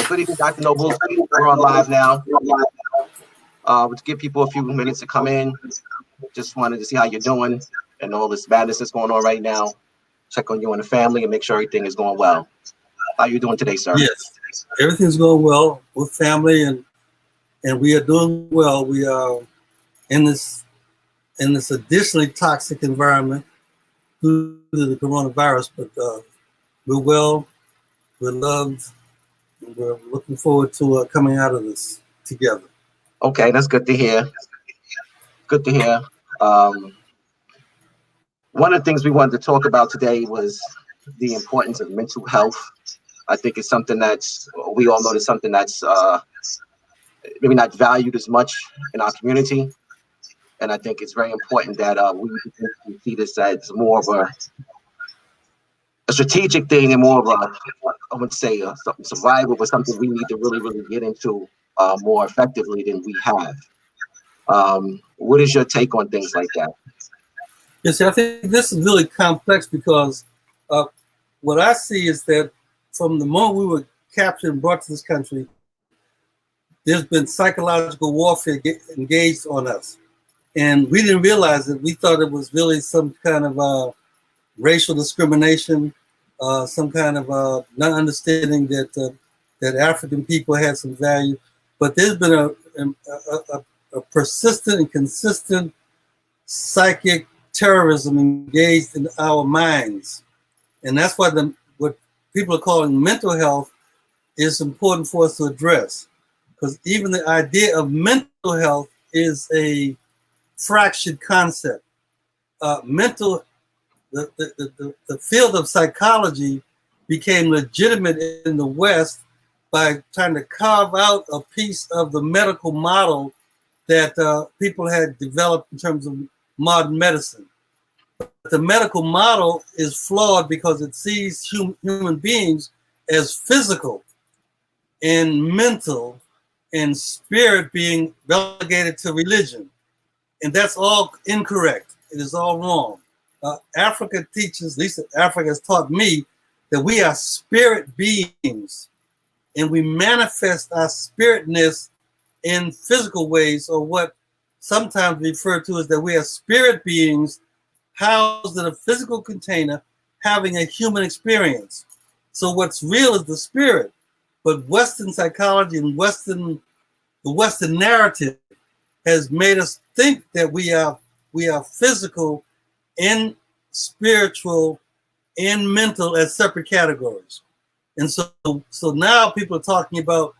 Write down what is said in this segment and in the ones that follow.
Good evening, Dr. Nobles. We're on live now. To give people a few minutes to come in. Just wanted to see how you're doing and all this madness that's going on right now. Check on you and the family and make sure everything is going well. How are you doing today, sir? Yes, everything's going well with family, and we are doing well. We are in this additionally toxic environment due to the coronavirus, but we're well, we're loved, and we're looking forward to coming out of this together. Okay, that's good to hear. Good to hear. One of the things we wanted to talk about today was the importance of mental health. I think it's something that's, we all know it's something that's maybe not valued as much in our community. And I think it's very important that we see this as more of a strategic thing and more of a, I would say, something survival, but something we need to really, really get into more effectively than we have. What is your take on things like that? Yes, I think this is really complex because what I see is that from the moment we were captured and brought to this country, there's been psychological warfare engaged on us. And we didn't realize it. We thought it was really some kind of racial discrimination, some kind of not understanding that African people had some value. But there's been a persistent and consistent psychic terrorism engaged in our minds. And that's why what people are calling mental health is important for us to address. Because even the idea of mental health is a fractured concept. The field of psychology became legitimate in the West by trying to carve out a piece of the medical model that people had developed in terms of modern medicine. But the medical model is flawed because it sees human beings as physical and mental and spirit being relegated to religion. And that's all incorrect. It is all wrong. Africa teaches, at least Africa has taught me, that we are spirit beings and we manifest our spiritness in physical ways, or what sometimes referred to as that we are spirit beings housed in a physical container having a human experience. So what's real is the spirit, but Western psychology and the Western narrative has made us think that we are physical and spiritual and mental as separate categories. And so now people are talking about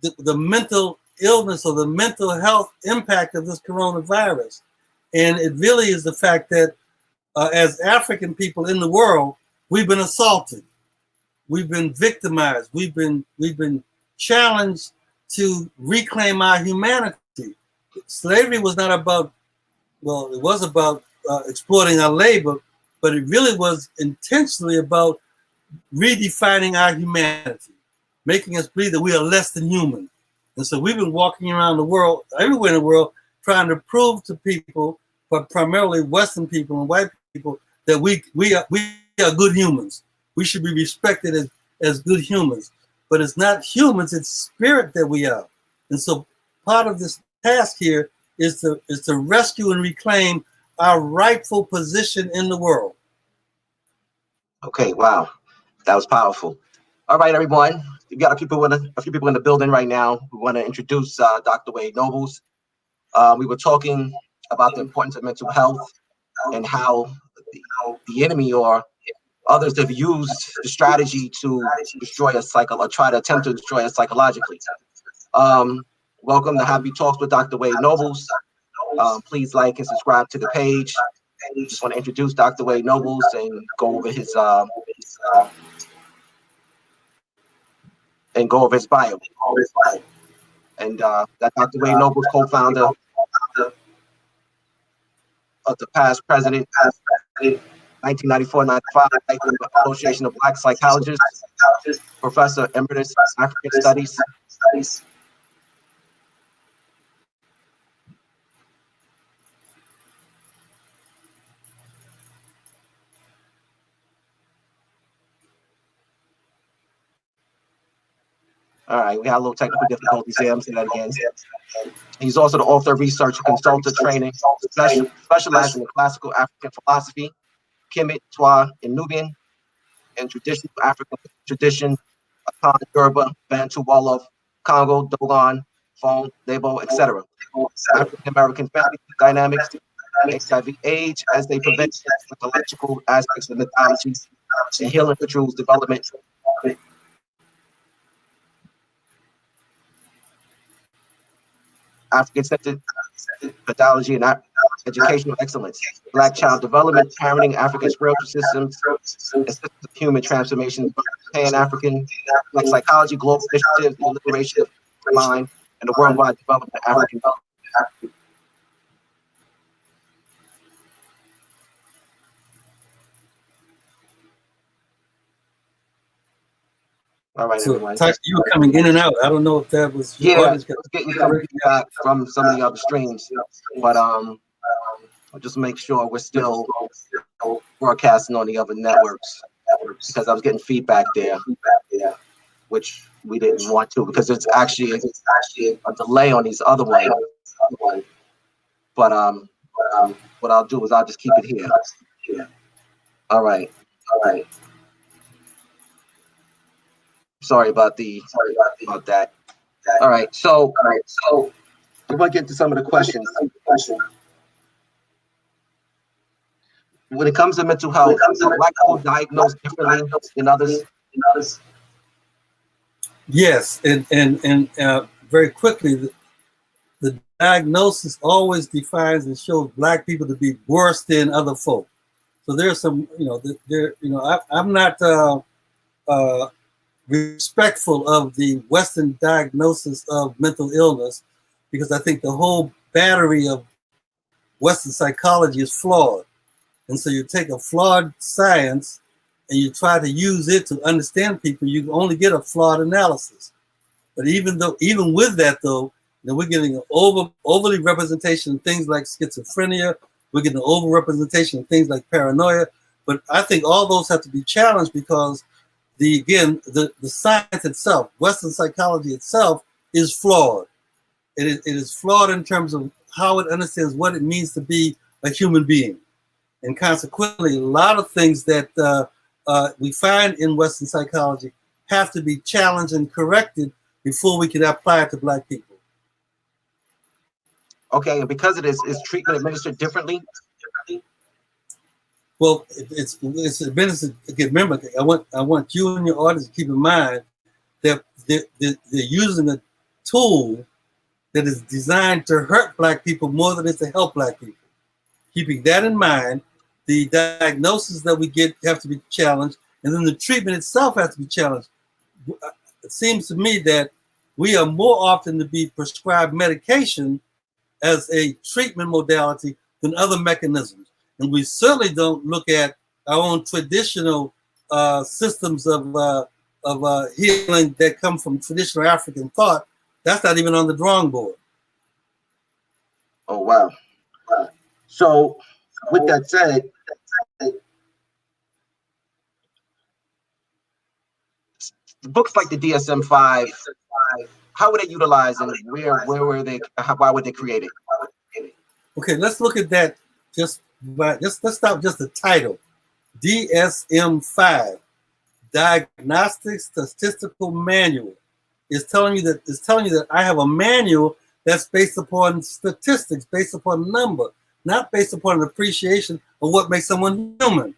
the mental illness or the mental health impact of this coronavirus. And it really is the fact that as African people in the world, we've been assaulted, we've been victimized, we've been challenged to reclaim our humanity. Slavery was not about, well, it was about exploiting our labor, but it really was intentionally about redefining our humanity, making us believe that we are less than human. And so we've been walking around the world, everywhere in the world, trying to prove to people, but primarily Western people and white people, that we are good humans. We should be respected as good humans. But it's not humans, it's spirit that we are. And so part of this task here is to rescue and reclaim our rightful position in the world. Okay, wow, that was powerful. All right, everyone, we got a few people in the building right now. We want to introduce Dr. Wade Nobles. We were talking about the importance of mental health and how the enemy or others have used the strategy to destroy us or try to attempt to destroy us psychologically. Welcome to HAPI Talks with Dr. Wade Nobles. Please like and subscribe to the page. Just want to introduce Dr. Wade Nobles and go over his bio. And that Dr. Wade Nobles, co-founder of the past president, 1994-95 Association of Black Psychologists, Professor Emeritus African Studies. All right, we had a little technical difficulties here. I'm saying that again. He's also the author of research and consultant training, specializing in classical African philosophy, Kemet, Twa, and Nubian, and traditional African tradition, Akan, Yoruba, Bantu, Wolof, Congo, Dogon, Fon, Lebo, etc. African American family dynamics, HIV, AIDS, as they prevent mythological aspects of mythology, and healing rituals development. African-centered pedagogy and educational excellence, Black child development, parenting, African spiritual systems, assistance of human transformation, Pan-African, Black psychology, global initiatives, the liberation of the mind, and the worldwide development of African. All right, So, everyone. you were coming in and out. I don't know if that was your audience. I was getting some feedback from some of the other streams, but I'll just make sure we're still broadcasting on the other networks, because I was getting feedback there, which we didn't want to, because it's actually a delay on these other ones. But what I'll do is I'll just keep it here. All right. Sorry about that. All right. So we want to get to some of the questions. When it comes to mental health, are Black people diagnosed differently than others? Yes, and very quickly, the diagnosis always defines and shows Black people to be worse than other folk. So there's some, I'm not respectful of the Western diagnosis of mental illness, because I think the whole battery of Western psychology is flawed. And so you take a flawed science and you try to use it to understand people, you only get a flawed analysis. But even with that, though, we're getting an overly representation of things like schizophrenia. We're getting an over-representation of things like paranoia. But I think all those have to be challenged, because the science itself, Western psychology itself, is flawed. It is flawed in terms of how it understands what it means to be a human being. And consequently, a lot of things that we find in Western psychology have to be challenged and corrected before we can apply it to Black people. Okay, and because it is treatment administered differently? Well, it's administered. Again, remember, I want you and your audience to keep in mind that they're using a tool that is designed to hurt Black people more than it's to help Black people. Keeping that in mind, the diagnosis that we get have to be challenged, and then the treatment itself has to be challenged. It seems to me that we are more often to be prescribed medication as a treatment modality than other mechanisms. And we certainly don't look at our own traditional systems of healing that come from traditional African thought. That's not even on the drawing board. Oh, wow. So with that said, books like the DSM-5, how were they utilized, and where were they? Why were they created? Okay, let's look at that. Let's start just the title. DSM-5, Diagnostic Statistical Manual, is telling you that I have a manual that's based upon statistics, based upon number, not based upon an appreciation of what makes someone human.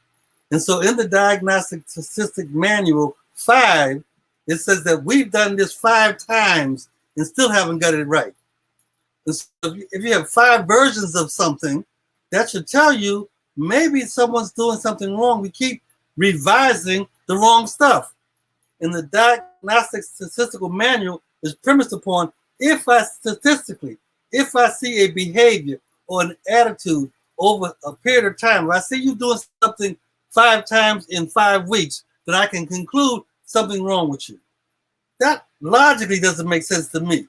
And so in the Diagnostic Statistic Manual 5, it says that we've done this 5 times and still haven't got it right. And so if you have 5 versions of something, that should tell you maybe someone's doing something wrong. We keep revising the wrong stuff. And the Diagnostic Statistical Manual is premised upon, if I see a behavior or an attitude over a period of time, if I see you doing something 5 times in 5 weeks, then I can conclude something wrong with you. That logically doesn't make sense to me.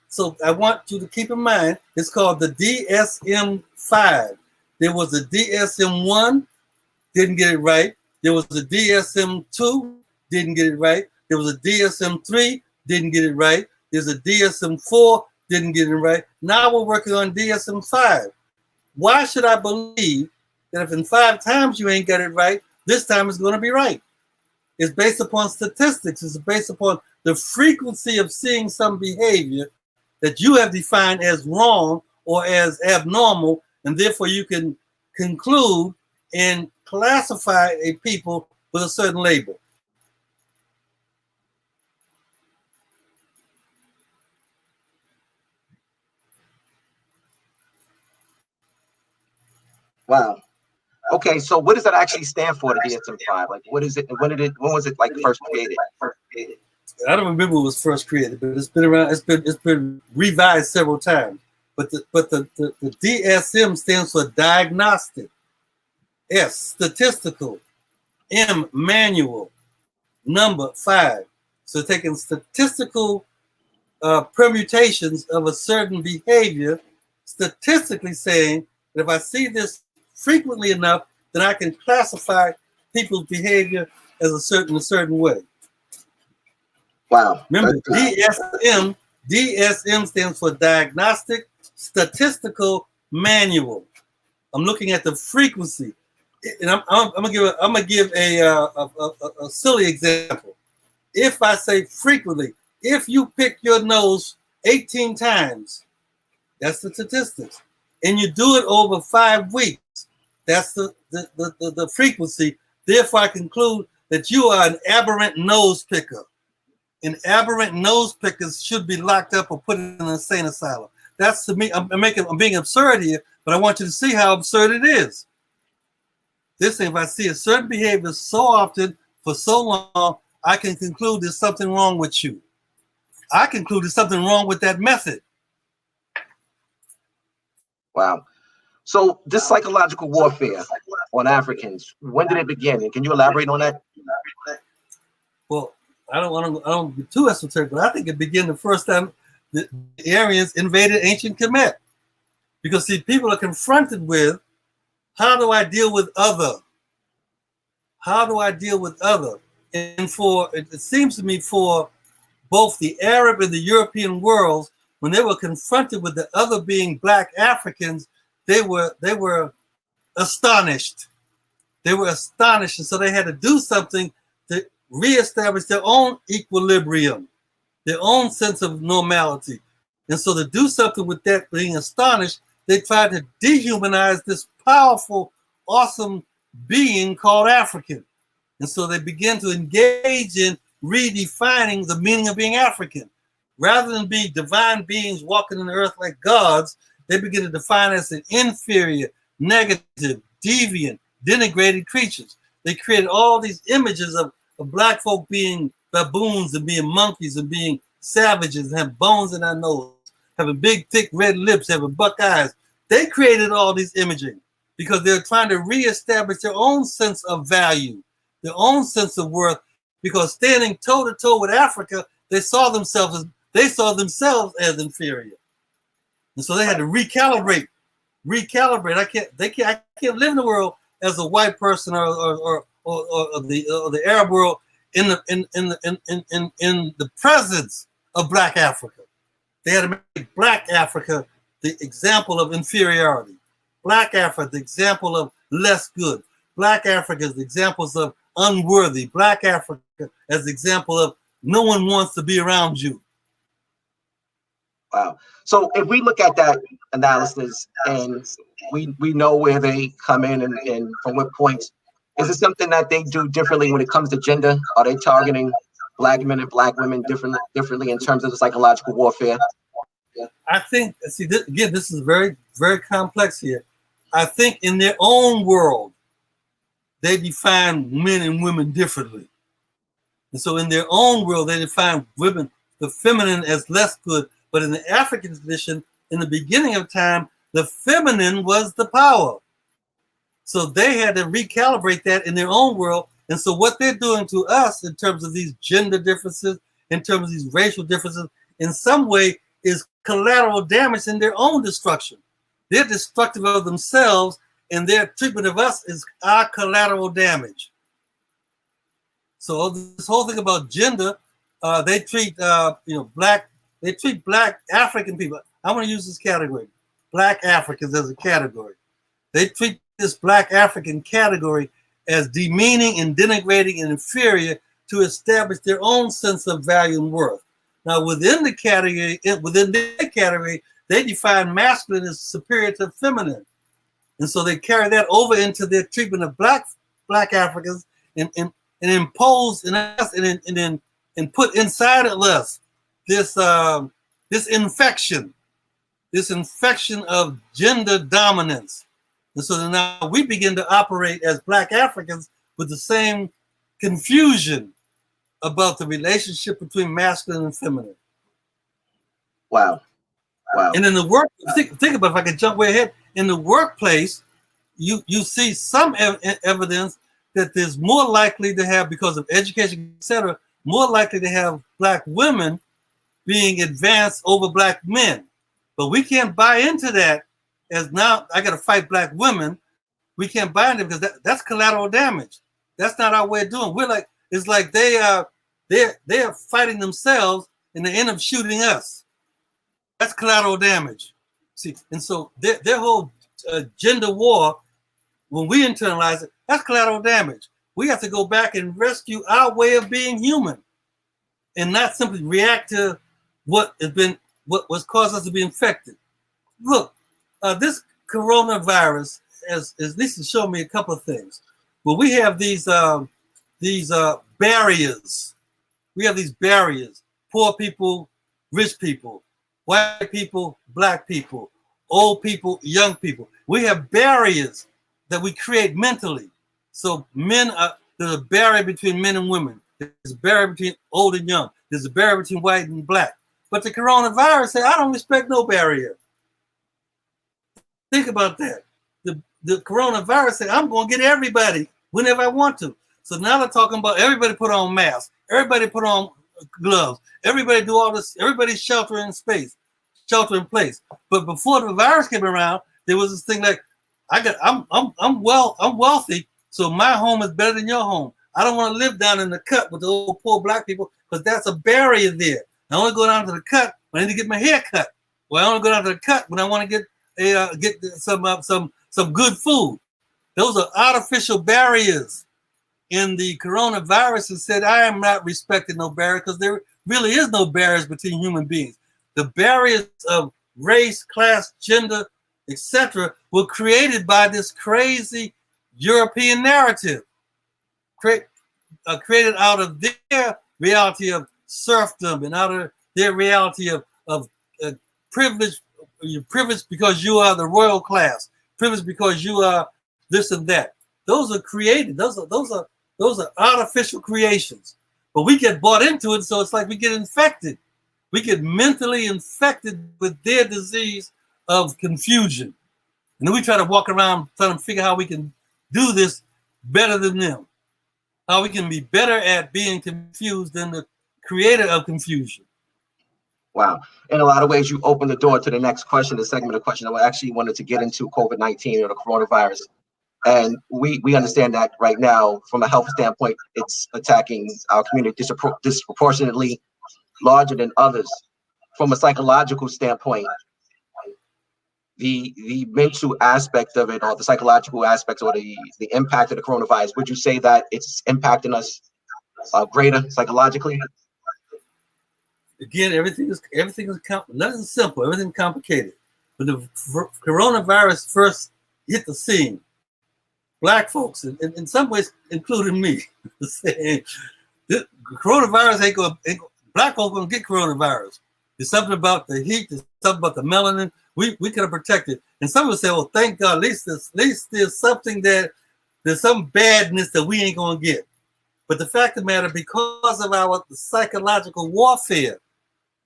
So I want you to keep in mind, it's called the DSM-5. There was a DSM-1, didn't get it right. There was a DSM-2, didn't get it right. There was a DSM-3, didn't get it right. There's a DSM-4, didn't get it right. Now we're working on DSM-5. Why should I believe that if in 5 times you ain't got it right, this time it's going to be right? It's based upon statistics. It's based upon the frequency of seeing some behavior that you have defined as wrong or as abnormal, and therefore you can conclude and classify a people with a certain label. Wow. Okay, so what does that actually stand for, the DSM-5? Like, what is it? When was it like first created? I don't remember when it was first created, but it's been around. It's been revised several times. But the DSM stands for diagnostic, S statistical, M manual, number 5. So taking statistical permutations of a certain behavior, statistically saying that if I see this frequently enough, then I can classify people's behavior as a certain way. Wow. Remember, DSM stands for diagnostic statistical manual. I'm looking at the frequency, and I'm gonna give a silly example. If I say frequently, if you pick your nose 18 times, that's the statistics, and you do it over 5 weeks, that's the frequency. Therefore, I conclude that you are an aberrant nose picker. And aberrant nose pickers should be locked up or put in an insane asylum. That's to me. I'm being absurd here, but I want you to see how absurd it is. This thing, if I see a certain behavior so often for so long, I can conclude there's something wrong with you. I conclude there's something wrong with that method. Wow. So this psychological warfare on Africans, when did it begin? And can you elaborate on that? Well, I don't be too esoteric, but I think it began the first time the Aryans invaded ancient Kemet. Because see, people are confronted with, how do I deal with other? How do I deal with other? And it seems to me for both the Arab and the European worlds, when they were confronted with the other being Black Africans, they were astonished. They were astonished, and so they had to do something to reestablish their own equilibrium, their own sense of normality. And so to do something with that, being astonished, they tried to dehumanize this powerful, awesome being called African. And so they began to engage in redefining the meaning of being African. Rather than being divine beings walking on the earth like gods, they begin to define us as inferior, negative, deviant, denigrated creatures. They created all these images of Black folk being baboons and being monkeys and being savages and have bones in their nose, having big, thick, red lips, having buck eyes. They created all these imaging because they're trying to reestablish their own sense of value, their own sense of worth, because standing toe-to-toe with Africa, they saw themselves as inferior. And so they had to recalibrate. I can't live in the world as a white person or the Arab world in the presence of Black Africa. They had to make Black Africa the example of inferiority. Black Africa, the example of less good. Black Africa is the examples of unworthy. Black Africa as the example of no one wants to be around you. Wow. So if we look at that analysis and we know where they come in and from what points, is it something that they do differently when it comes to gender? Are they targeting Black men and Black women differently in terms of the psychological warfare? I think, see, this is very, very complex here. I think in their own world, they define men and women differently. And so in their own world, they define women, the feminine, as less good. But in the African tradition, in the beginning of time, the feminine was the power. So they had to recalibrate that in their own world. And so what they're doing to us in terms of these gender differences, in terms of these racial differences, in some way is collateral damage in their own destruction. They're destructive of themselves, and their treatment of us is our collateral damage. So this whole thing about gender, they treat they treat black African people. I want to use this category, black Africans as a category. They treat this black African category as demeaning and denigrating and inferior to establish their own sense of value and worth. Now, within their category, they define masculine as superior to feminine, and so they carry that over into their treatment of black Africans and impose and put inside of us this infection of gender dominance. And so now we begin to operate as black Africans with the same confusion about the relationship between masculine and feminine. Wow. And in the work, think about, if I could jump way ahead, in the workplace, you see some evidence that there's more likely to have, because of education, etc., more likely to have black women being advanced over black men. But we can't buy into that as now I got to fight black women. We can't buy into it because that's collateral damage. That's not our way of doing it. It's like they are fighting themselves and they end up shooting us. That's collateral damage. See, and so their whole gender war, when we internalize it, that's collateral damage. We have to go back and rescue our way of being human, and not simply react to what was caused us to be infected. Look, this coronavirus has at least shown me a couple of things. Well, we have these barriers. We have these barriers: poor people, rich people, white people, black people, old people, young people. We have barriers that we create mentally. So there's a barrier between men and women. There's a barrier between old and young. There's a barrier between white and black. But the coronavirus said, I don't respect no barrier. Think about that. The coronavirus said, I'm going to get everybody whenever I want to. So now they're talking about everybody put on masks. Everybody put on gloves. Everybody do all this. Everybody shelter in place. But before the virus came around, there was this thing like, I'm wealthy, so my home is better than your home. I don't want to live down in the cut with the old poor black people because that's a barrier there. I only go down to the cut when I need to get my hair cut. Well, I only go down to the cut when I want to get some good food. Those are artificial barriers. And the coronavirus has said, I am not respecting no barrier because there really is no barriers between human beings. The barriers of race, class, gender, etc., were created by this crazy European narrative, created out of their reality of serfdom and out of their reality of privilege. You're privileged because you are the royal class, privileged because you are this and that. Those are created. Those are artificial creations. But we get bought into it, so it's like we get infected. We get mentally infected with their disease of confusion. And then we try to walk around trying to figure out how we can do this better than them. How we can be better at being confused than the creator of confusion. Wow. In a lot of ways, you open the door to the next question, the segment of question. I actually wanted to get into COVID-19 or the coronavirus. And we understand that right now, from a health standpoint, it's attacking our community disproportionately larger than others. From a psychological standpoint, the mental aspect of it, or the psychological aspects, or the impact of the coronavirus, would you say that it's impacting us greater psychologically? Again, everything is nothing simple, everything complicated. When the coronavirus first hit the scene, black folks, and in some ways, including me, saying the coronavirus ain't going. Black folks gonna get coronavirus. There's something about the heat. There's something about the melanin. We could have protected. And some would say, "Well, thank God. At least there's something there's some badness that we ain't gonna get." But the fact of the matter, because of the psychological warfare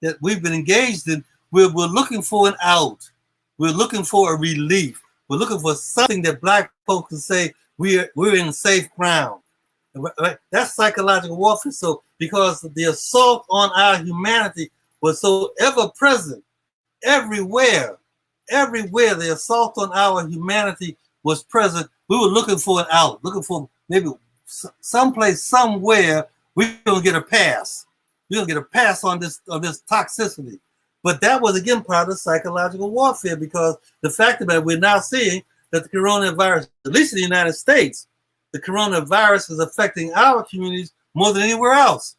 that we've been engaged in, we're looking for an out. We're looking for a relief. We're looking for something that black folks can say we're in safe ground. Right? That's psychological warfare. So because the assault on our humanity was so ever present, everywhere the assault on our humanity was present, we were looking for an out, looking for maybe someplace, somewhere, we're gonna get a pass. We're gonna get a pass on this toxicity. But that was again part of psychological warfare, because the fact that we're now seeing that the coronavirus, at least in the United States, the coronavirus is affecting our communities more than anywhere else.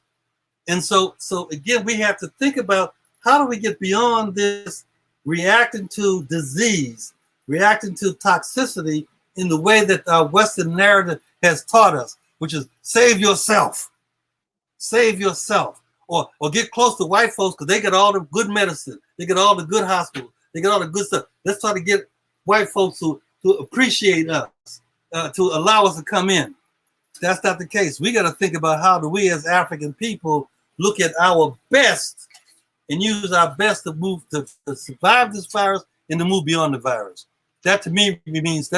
And so again, we have to think about how do we get beyond this reacting to disease, reacting to toxicity in the way that our Western narrative has taught us, which is save yourself, or get close to white folks because they get all the good medicine, they get all the good hospitals, they get all the good stuff. Let's try to get white folks to appreciate us, to allow us to come in. That's not the case. We got to think about how do we as African people look at our best and use our best to move to survive this virus and to move beyond the virus. That to me means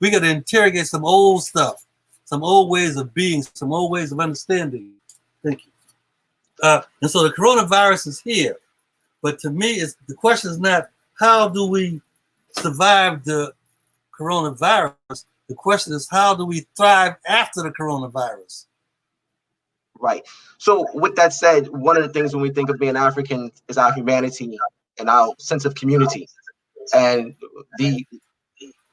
we got to interrogate some old stuff, some old ways of being, some old ways of understanding. Thank you. And so the coronavirus is here, but to me, the question is not how do we survive the coronavirus. The question is how do we thrive after the coronavirus? Right. So with that said, one of the things when we think of being African is our humanity and our sense of community, and the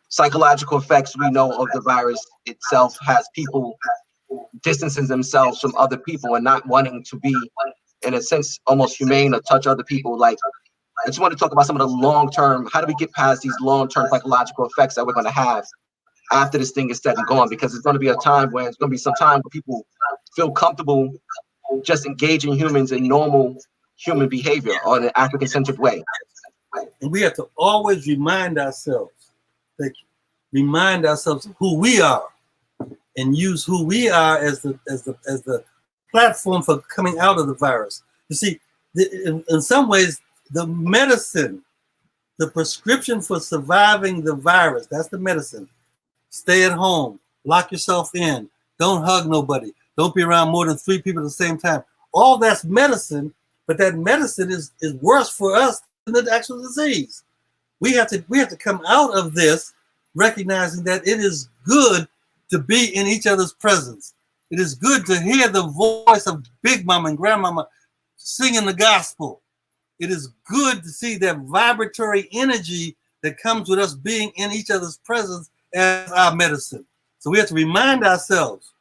psychological effects we know of the virus itself has people distancing themselves from other people and not wanting to be, in a sense, almost humane or touch other people. Like, I just want to talk about some of the long-term, how do we get past these long-term psychological effects that we're going to have after this thing is said and gone, because it's going to be a time where it's going to be some time where people feel comfortable just engaging humans in normal human behavior on an African-centered way. And we have to always remind ourselves of who we are, and use who we are as the platform for coming out of the virus. You see, in some ways, the medicine, the prescription for surviving the virus, that's the medicine. Stay at home, lock yourself in, don't hug nobody, don't be around more than 3 people at the same time. All that's medicine, but that medicine is worse for us than the actual disease. We have to come out of this recognizing that it is good to be in each other's presence. It is good to hear the voice of Big Mama and Grandmama singing the gospel. It is good to see that vibratory energy that comes with us being in each other's presence as our medicine. So we have to remind ourselves,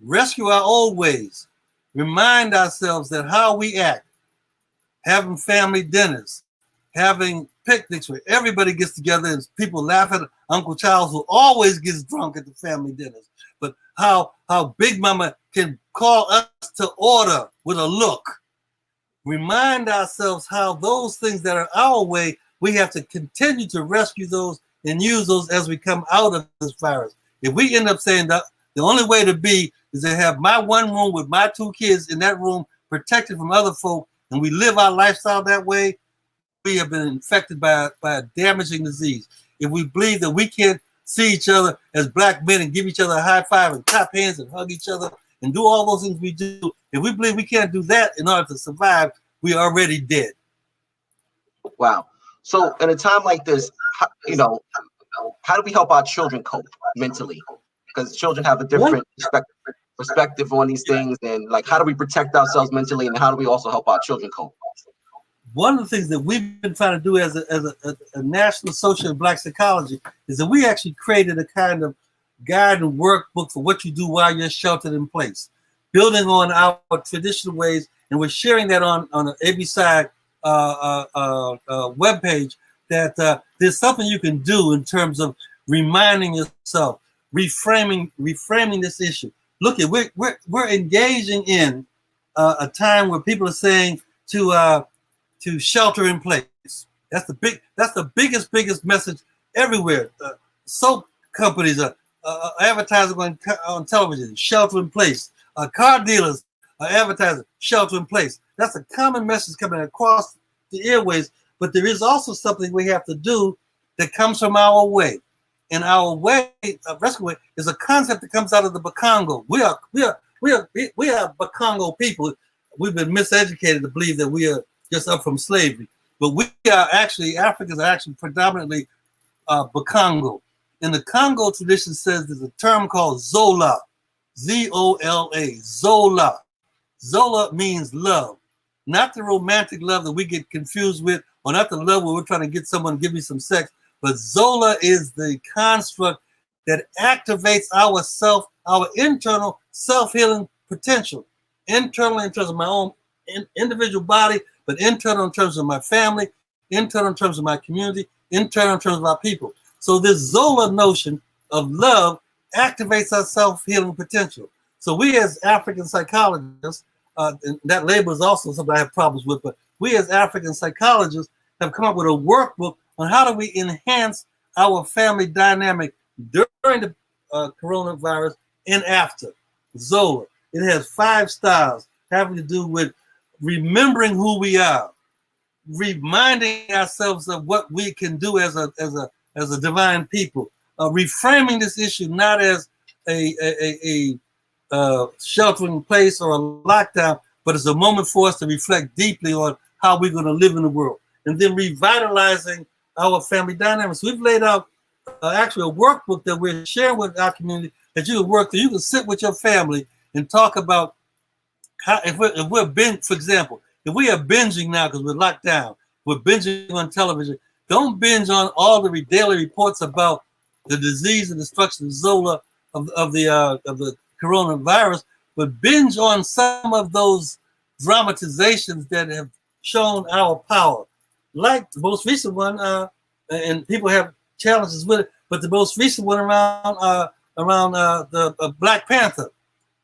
rescue our old ways, remind ourselves that how we act, having family dinners, having picnics where everybody gets together and people laugh at Uncle Charles, who always gets drunk at the family dinners, but how Big Mama can call us to order with a look. Remind ourselves how those things that are our way, we have to continue to rescue those and use those as we come out of this virus. If we end up saying that the only way to be is to have my one room with my 2 kids in that room protected from other folk, and we live our lifestyle that way, we have been infected by a damaging disease. If we believe that we can't see each other as black men and give each other a high five and clap hands and hug each other and do all those things we do, if we believe we can't do that in order to survive, we are already dead. Wow. So in a time like this, how do we help our children cope mentally? Because children have a different perspective on these things, and like, how do we protect ourselves mentally, and how do we also help our children cope? One of the things that we've been trying to do as a National Association of Black Psychology is that we actually created a kind of guide and workbook for what you do while you're sheltered in place, building on our traditional ways, and we're sharing that on the ABSI webpage, that there's something you can do in terms of reminding yourself, reframing this issue. Look, we're engaging in a time where people are saying to shelter in place. That's the biggest message everywhere. Soap companies are advertising on television, shelter in place. Car dealers are advertising, shelter in place. That's a common message coming across the airways, but there is also something we have to do that comes from our way. And our way, rescue way, is a concept that comes out of the Bakongo. We are Bakongo people. We've been miseducated to believe that we are just up from slavery, but we are actually, Africans are actually predominantly Bakongo. And the Congo tradition says there's a term called Zola. Z-O-L-A, Zola. Zola means love, not the romantic love that we get confused with, or not the love where we're trying to get someone to give me some sex, but Zola is the construct that activates our internal self-healing potential, internally in terms of my own individual body, but internal in terms of my family, internal in terms of my community, internal in terms of our people. So this Zola notion of love activates our self-healing potential. So we as African psychologists, and that label is also something I have problems with, but we as African psychologists have come up with a workbook on how do we enhance our family dynamic during the coronavirus and after. Zola. It has 5 styles having to do with remembering who we are, reminding ourselves of what we can do as a divine people, reframing this issue not as a sheltering place or a lockdown, but it's a moment for us to reflect deeply on how we're going to live in the world, and then revitalizing our family dynamics. We've laid out actually a workbook that we're sharing with our community that you can work through. You can sit with your family and talk about how, if we're for example, if we are binging now because we're locked down, we're binging on television. Don't binge on all the daily reports about the disease and destruction of Zola of the coronavirus, but binge on some of those dramatizations that have shown our power. Like the most recent one, and people have challenges with it, but the most recent one around the Black Panther.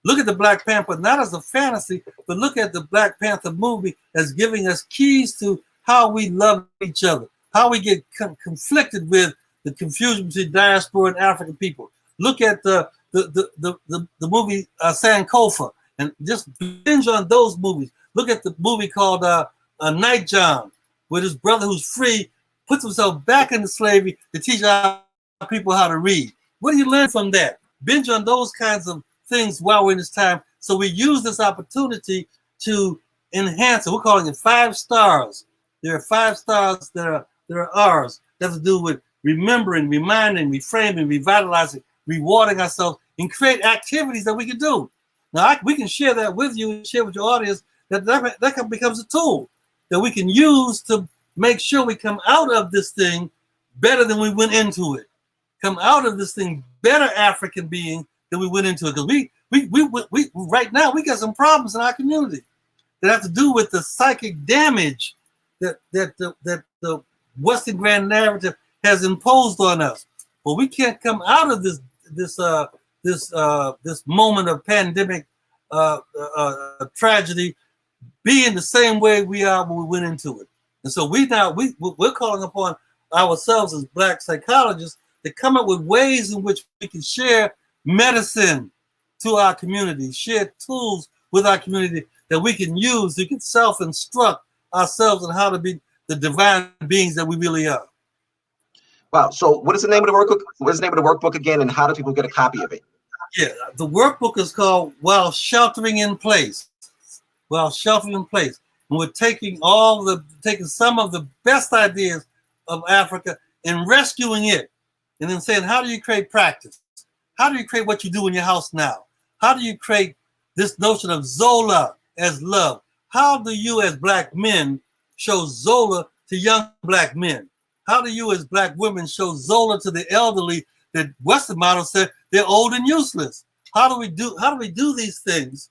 Look at the Black Panther not as a fantasy, but look at the Black Panther movie as giving us keys to how we love each other, how we get conflicted with the confusion between diaspora and African people. Look at the movie Sankofa, and just binge on those movies. Look at the movie called Night John, where this brother who's free puts himself back into slavery to teach our people how to read. What do you learn from that? Binge on those kinds of things while we're in this time. So we use this opportunity to enhance it. We're calling it 5 stars. There are 5 stars that are ours. That have to do with remembering, reminding, reframing, revitalizing, rewarding ourselves, and create activities that we can do. Now, we can share that with you, share with your audience, that becomes a tool that we can use to make sure we come out of this thing better than we went into it. Come out of this thing better African being than we went into it. Because we right now, we got some problems in our community that have to do with the psychic damage that the Western grand narrative has imposed on us. But we can't come out of this moment of pandemic tragedy being the same way we are when we went into it. And so we're calling upon ourselves as Black psychologists to come up with ways in which we can share medicine to our community, share tools with our community that we can use. We can self-instruct ourselves on how to be the divine beings that we really are. Wow. So what is the name of the workbook? What is the name of the workbook again, and how do people get a copy of it? Yeah, the workbook is called While Sheltering in Place. While Sheltering in Place. And we're taking some of the best ideas of Africa and rescuing it. And then saying, how do you create practice? How do you create what you do in your house now? How do you create this notion of Zola as love? How do you as Black men show Zola to young Black men? How do you as Black women show Zola to the elderly that Western model said they're old and useless? How do we do these things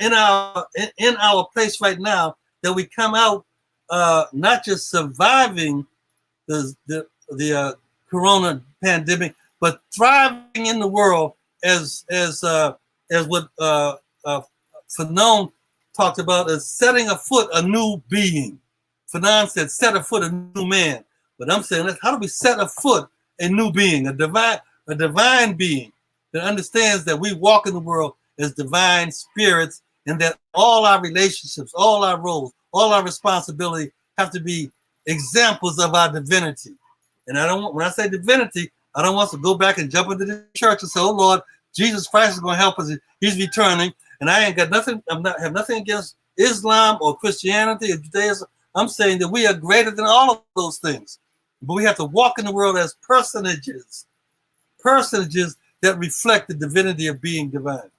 in our place right now, that we come out not just surviving the corona pandemic, but thriving in the world as what Fanon talked about as setting afoot a new being. Fanon said, set afoot a new man. But I'm saying, how do we set afoot a new being, a divine being that understands that we walk in the world as divine spirits, and that all our relationships, all our roles, all our responsibility have to be examples of our divinity. And when I say divinity, I don't want to go back and jump into the church and say, oh Lord, Jesus Christ is going to help us. He's returning. And I ain't got nothing, have nothing against Islam or Christianity or Judaism. I'm saying that we are greater than all of those things. But we have to walk in the world as personages that reflect the divinity of being divine.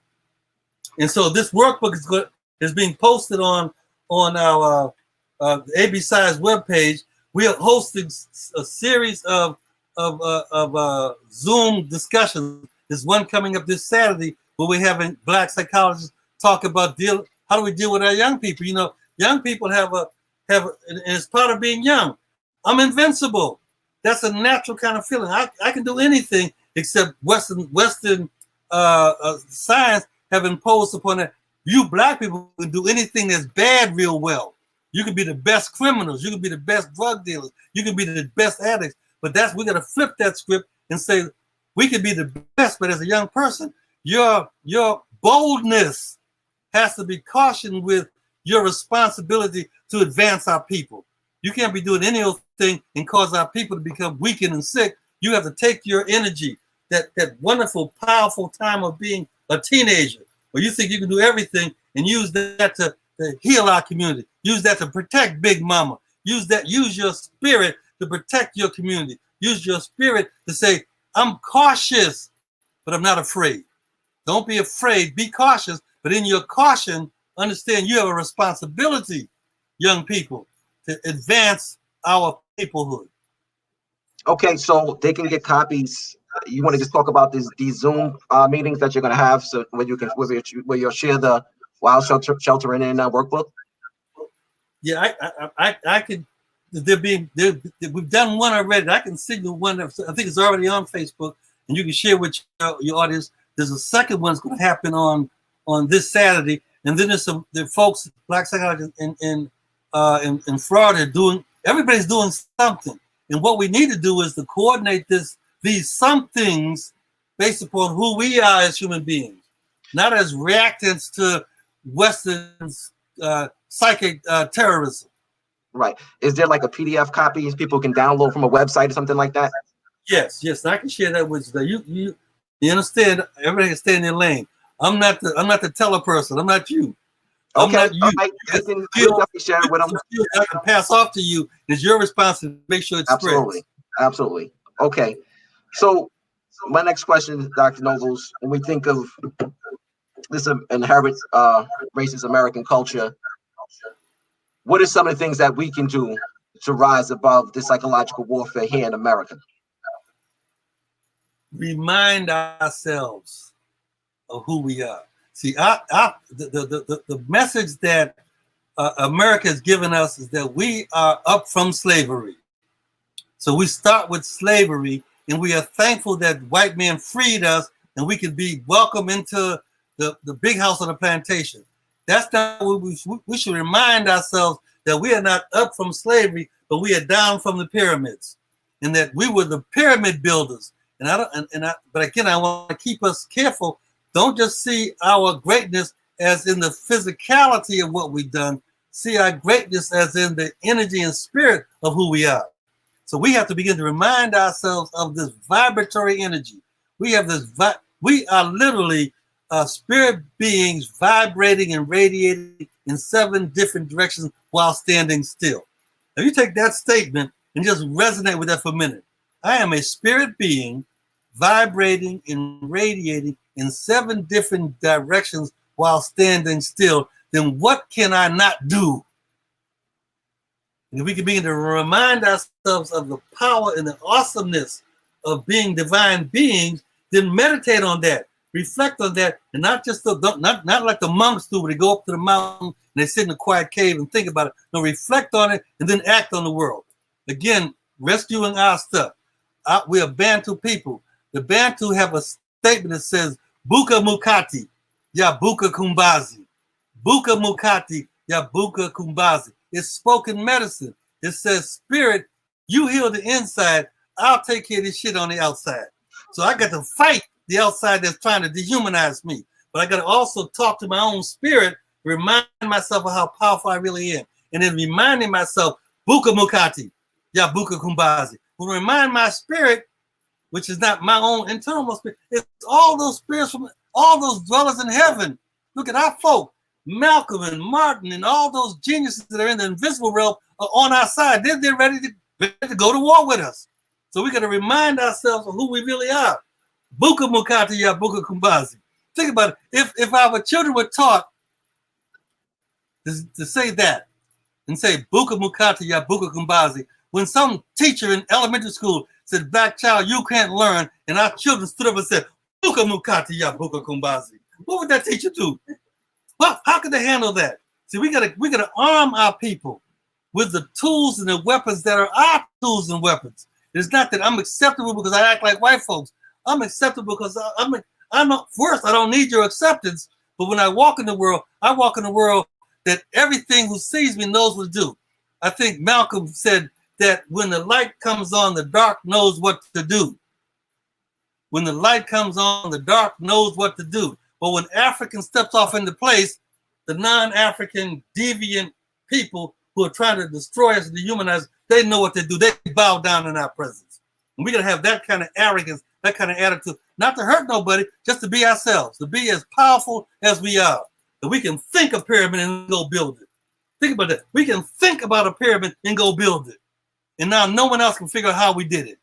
And so this workbook is being posted on our AB Science webpage. We are hosting a series of Zoom discussions. There's one coming up this Saturday where we're having Black psychologists talk about how do we deal with our young people. You know, young people and it's part of being young. I'm invincible. That's a natural kind of feeling. I can do anything except Western science have imposed upon it. You black people can do anything that's bad real well. You can be the best criminals. You can be the best drug dealers. You can be the best addicts. But we got to flip that script and say we can be the best. But as a young person, your boldness has to be cautioned with your responsibility to advance our people. You can't be doing any old thing and cause our people to become weakened and sick. You have to take your energy, that wonderful, powerful time of being a teenager, where you think you can do everything, and use that to heal our community. Use that to protect Big Mama. Use your spirit to protect your community. Use your spirit to say, I'm cautious, but I'm not afraid. Don't be afraid, be cautious, but in your caution, understand you have a responsibility, young people, to advance our peoplehood. Okay, so they can get copies. You want to just talk about these Zoom meetings that you're going to have, so where you'll share the Wild Sheltering In workbook? Yeah, I could. We've done one already. I can signal one. I think it's already on Facebook, and you can share with your audience. There's a second one that's going to happen on this Saturday, and then the folks, Black psychologists in Florida, everybody's doing something. And what we need to do is to coordinate these somethings based upon who we are as human beings, not as reactants to Western psychic terrorism. Right. Is there like a PDF copy people can download from a website or something like that? Yes, I can share that with you. You understand? Everybody can stay in their lane. I'm not the teleperson. I'm not you. Okay. I'm not you. All right. You can share it with them. I can pass off to you. It's your responsibility to make sure it spreads. Absolutely. Okay. So my next question, Dr. Nobles, when we think of this inherent racist American culture, what are some of the things that we can do to rise above this psychological warfare here in America? Remind ourselves of who we are. See, the message that America has given us is that we are up from slavery. So we start with slavery, and we are thankful that white men freed us, and we can be welcome into the big house on the plantation. That's not what we should remind ourselves, that we are not up from slavery, but we are down from the pyramids, and that we were the pyramid builders. But again, I want to keep us careful. Don't just see our greatness as in the physicality of what we've done. See our greatness as in the energy and spirit of who we are. So we have to begin to remind ourselves of this vibratory energy. We have this. We are literally spirit beings vibrating and radiating in 7 different directions while standing still. Now you take that statement and just resonate with that for a minute. I am a spirit being vibrating and radiating in 7 different directions while standing still. Then what can I not do? And if we can begin to remind ourselves of the power and the awesomeness of being divine beings, then meditate on that, reflect on that, and not like the monks do, where they go up to the mountain and they sit in a quiet cave and think about it. No, reflect on it and then act on the world. Again, rescuing our stuff. We are Bantu people. The Bantu have a statement that says, Buka Mukati, ya Buka Kumbazi. Buka Mukati, ya Buka Kumbazi. It's spoken medicine. It says, spirit, you heal the inside, I'll take care of this shit on the outside. So I got to fight the outside that's trying to dehumanize me. But I got to also talk to my own spirit, remind myself of how powerful I really am. And then reminding myself, Buka Mukati, ya Buka Kumbazi. Will remind my spirit, which is not my own internal spirit, it's all those spirits from all those dwellers in heaven. Look at our folk, Malcolm and Martin and all those geniuses that are in the invisible realm are on our side. They're ready to go to war with us. So we got to remind ourselves of who we really are. Buka Mukati ya Buka Kumbazi. Think about it. If our children were taught to say that and say Buka Mukata ya Buka Kumbazi, when some teacher in elementary school said, "Black child, you can't learn," and our children stood up and said, "Buka Mukata ya Buka Kumbazi," what would that teacher do? Well, how could they handle that? See, we gotta arm our people with the tools and the weapons that are our tools and weapons. It's not that I'm acceptable because I act like white folks. I'm acceptable because I'm not, first, I don't need your acceptance, but when I walk in the world, I walk in the world that everything who sees me knows what to do. I think Malcolm said that when the light comes on, the dark knows what to do. When the light comes on, the dark knows what to do. But when African steps off into place, the non-African deviant people who are trying to destroy us and dehumanize us, they know what to do. They bow down in our presence. And we got to have that kind of arrogance, that kind of attitude, not to hurt nobody, just to be ourselves, to be as powerful as we are. That we can think a pyramid and go build it. Think about that. We can think about a pyramid and go build it. And now no one else can figure out how we did it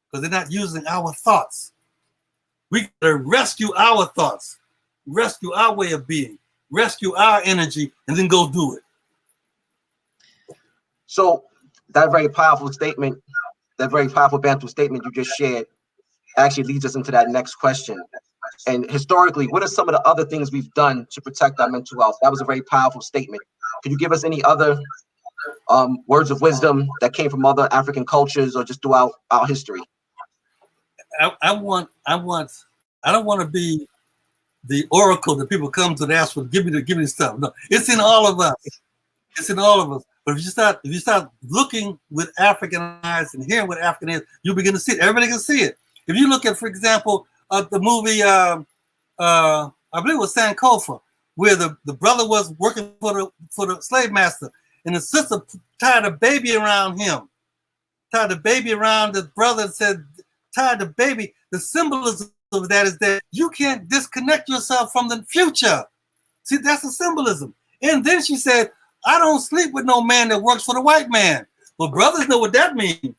because they're not using our thoughts. We got to rescue our thoughts, rescue our way of being, rescue our energy, and then go do it. So that very powerful statement, that very powerful Bantu statement you just shared actually leads us into that next question. And historically, what are some of the other things we've done to protect our mental health? That was a very powerful statement. Can you give us any other words of wisdom that came from other African cultures or just throughout our history? I don't want to be the oracle that people come to and ask for, give me stuff. No, it's in all of us. It's in all of us. But if you start looking with African eyes and hearing what African is, you begin to see it. Everybody can see it. If you look at, for example, the movie, I believe it was Sankofa, where the brother was working for the slave master, and the sister tied a baby around him, tied the baby around the brother, and said, "Tied the baby." The symbolism of that is that you can't disconnect yourself from the future. See, that's the symbolism. And then she said, "I don't sleep with no man that works for the white man." Well, brothers know what that means.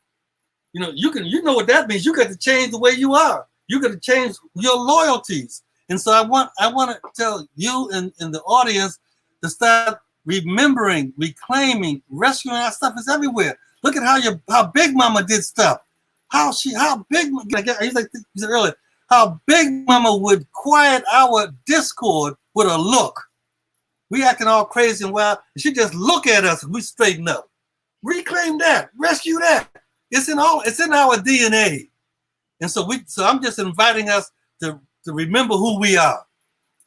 You know what that means. You got to change the way you are. You got to change your loyalties. And so I want to tell you and the audience to start remembering, reclaiming, rescuing our stuff is everywhere. Look at how Big Mama did stuff. How Big earlier, how Big Mama would quiet our discord with a look. We acting all crazy and wild. She just look at us and we straighten up. Reclaim that, rescue that. It's in our DNA. And so I'm just inviting us to remember who we are.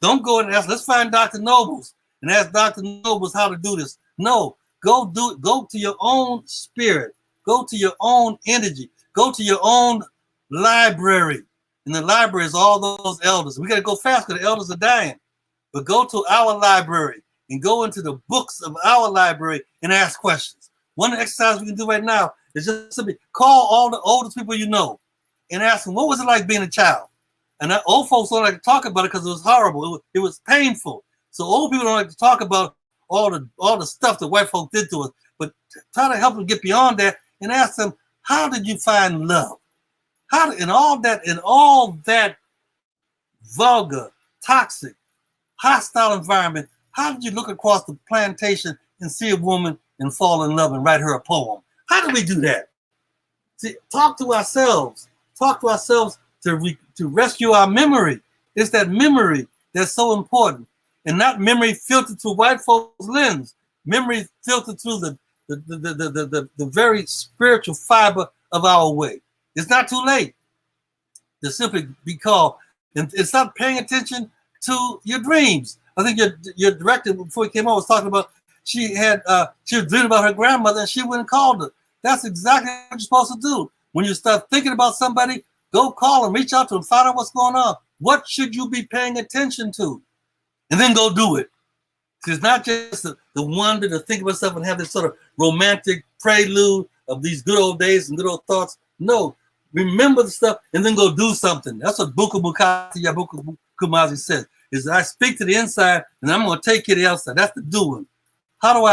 Don't go and ask, let's find Dr. Nobles and ask Dr. Nobles how to do this. No, go to your own spirit. Go to your own energy. Go to your own library. And the library is all those elders. We got to go fast because the elders are dying. But go to our library and go into the books of our library and ask questions. One exercise we can do right now is just simply call all the oldest people you know and ask them, what was it like being a child? And old folks don't like to talk about it because it was horrible. It was painful. So old people don't like to talk about all the stuff that white folk did to us. But try to help them get beyond that and ask them, how did you find love? In all that vulgar, toxic, hostile environment, how did you look across the plantation and see a woman and fall in love and write her a poem? How do we do that? See, talk to ourselves to rescue our memory. It's that memory that's so important, and not memory filtered through white folks' lens. Memory filtered through the very spiritual fiber of our way. It's not too late to simply be called and stop paying attention to your dreams. I think your director before he came on was talking about she was dreaming about her grandmother and she went and called her. That's exactly what you're supposed to do. When you start thinking about somebody, go call them, reach out to them, find out what's going on. What should you be paying attention to? And then go do it. It's not just the wonder to think about stuff and have this sort of romantic prelude of these good old days and good old thoughts. No, remember the stuff and then go do something. That's what Buka Mukati Yabuka Kumazi says. Is I speak to the inside and I'm going to take care of the outside. That's the doing. How do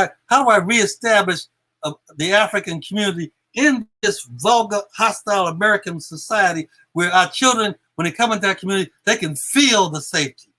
I reestablish the African community in this vulgar, hostile American society where our children, when they come into our community, they can feel the safety.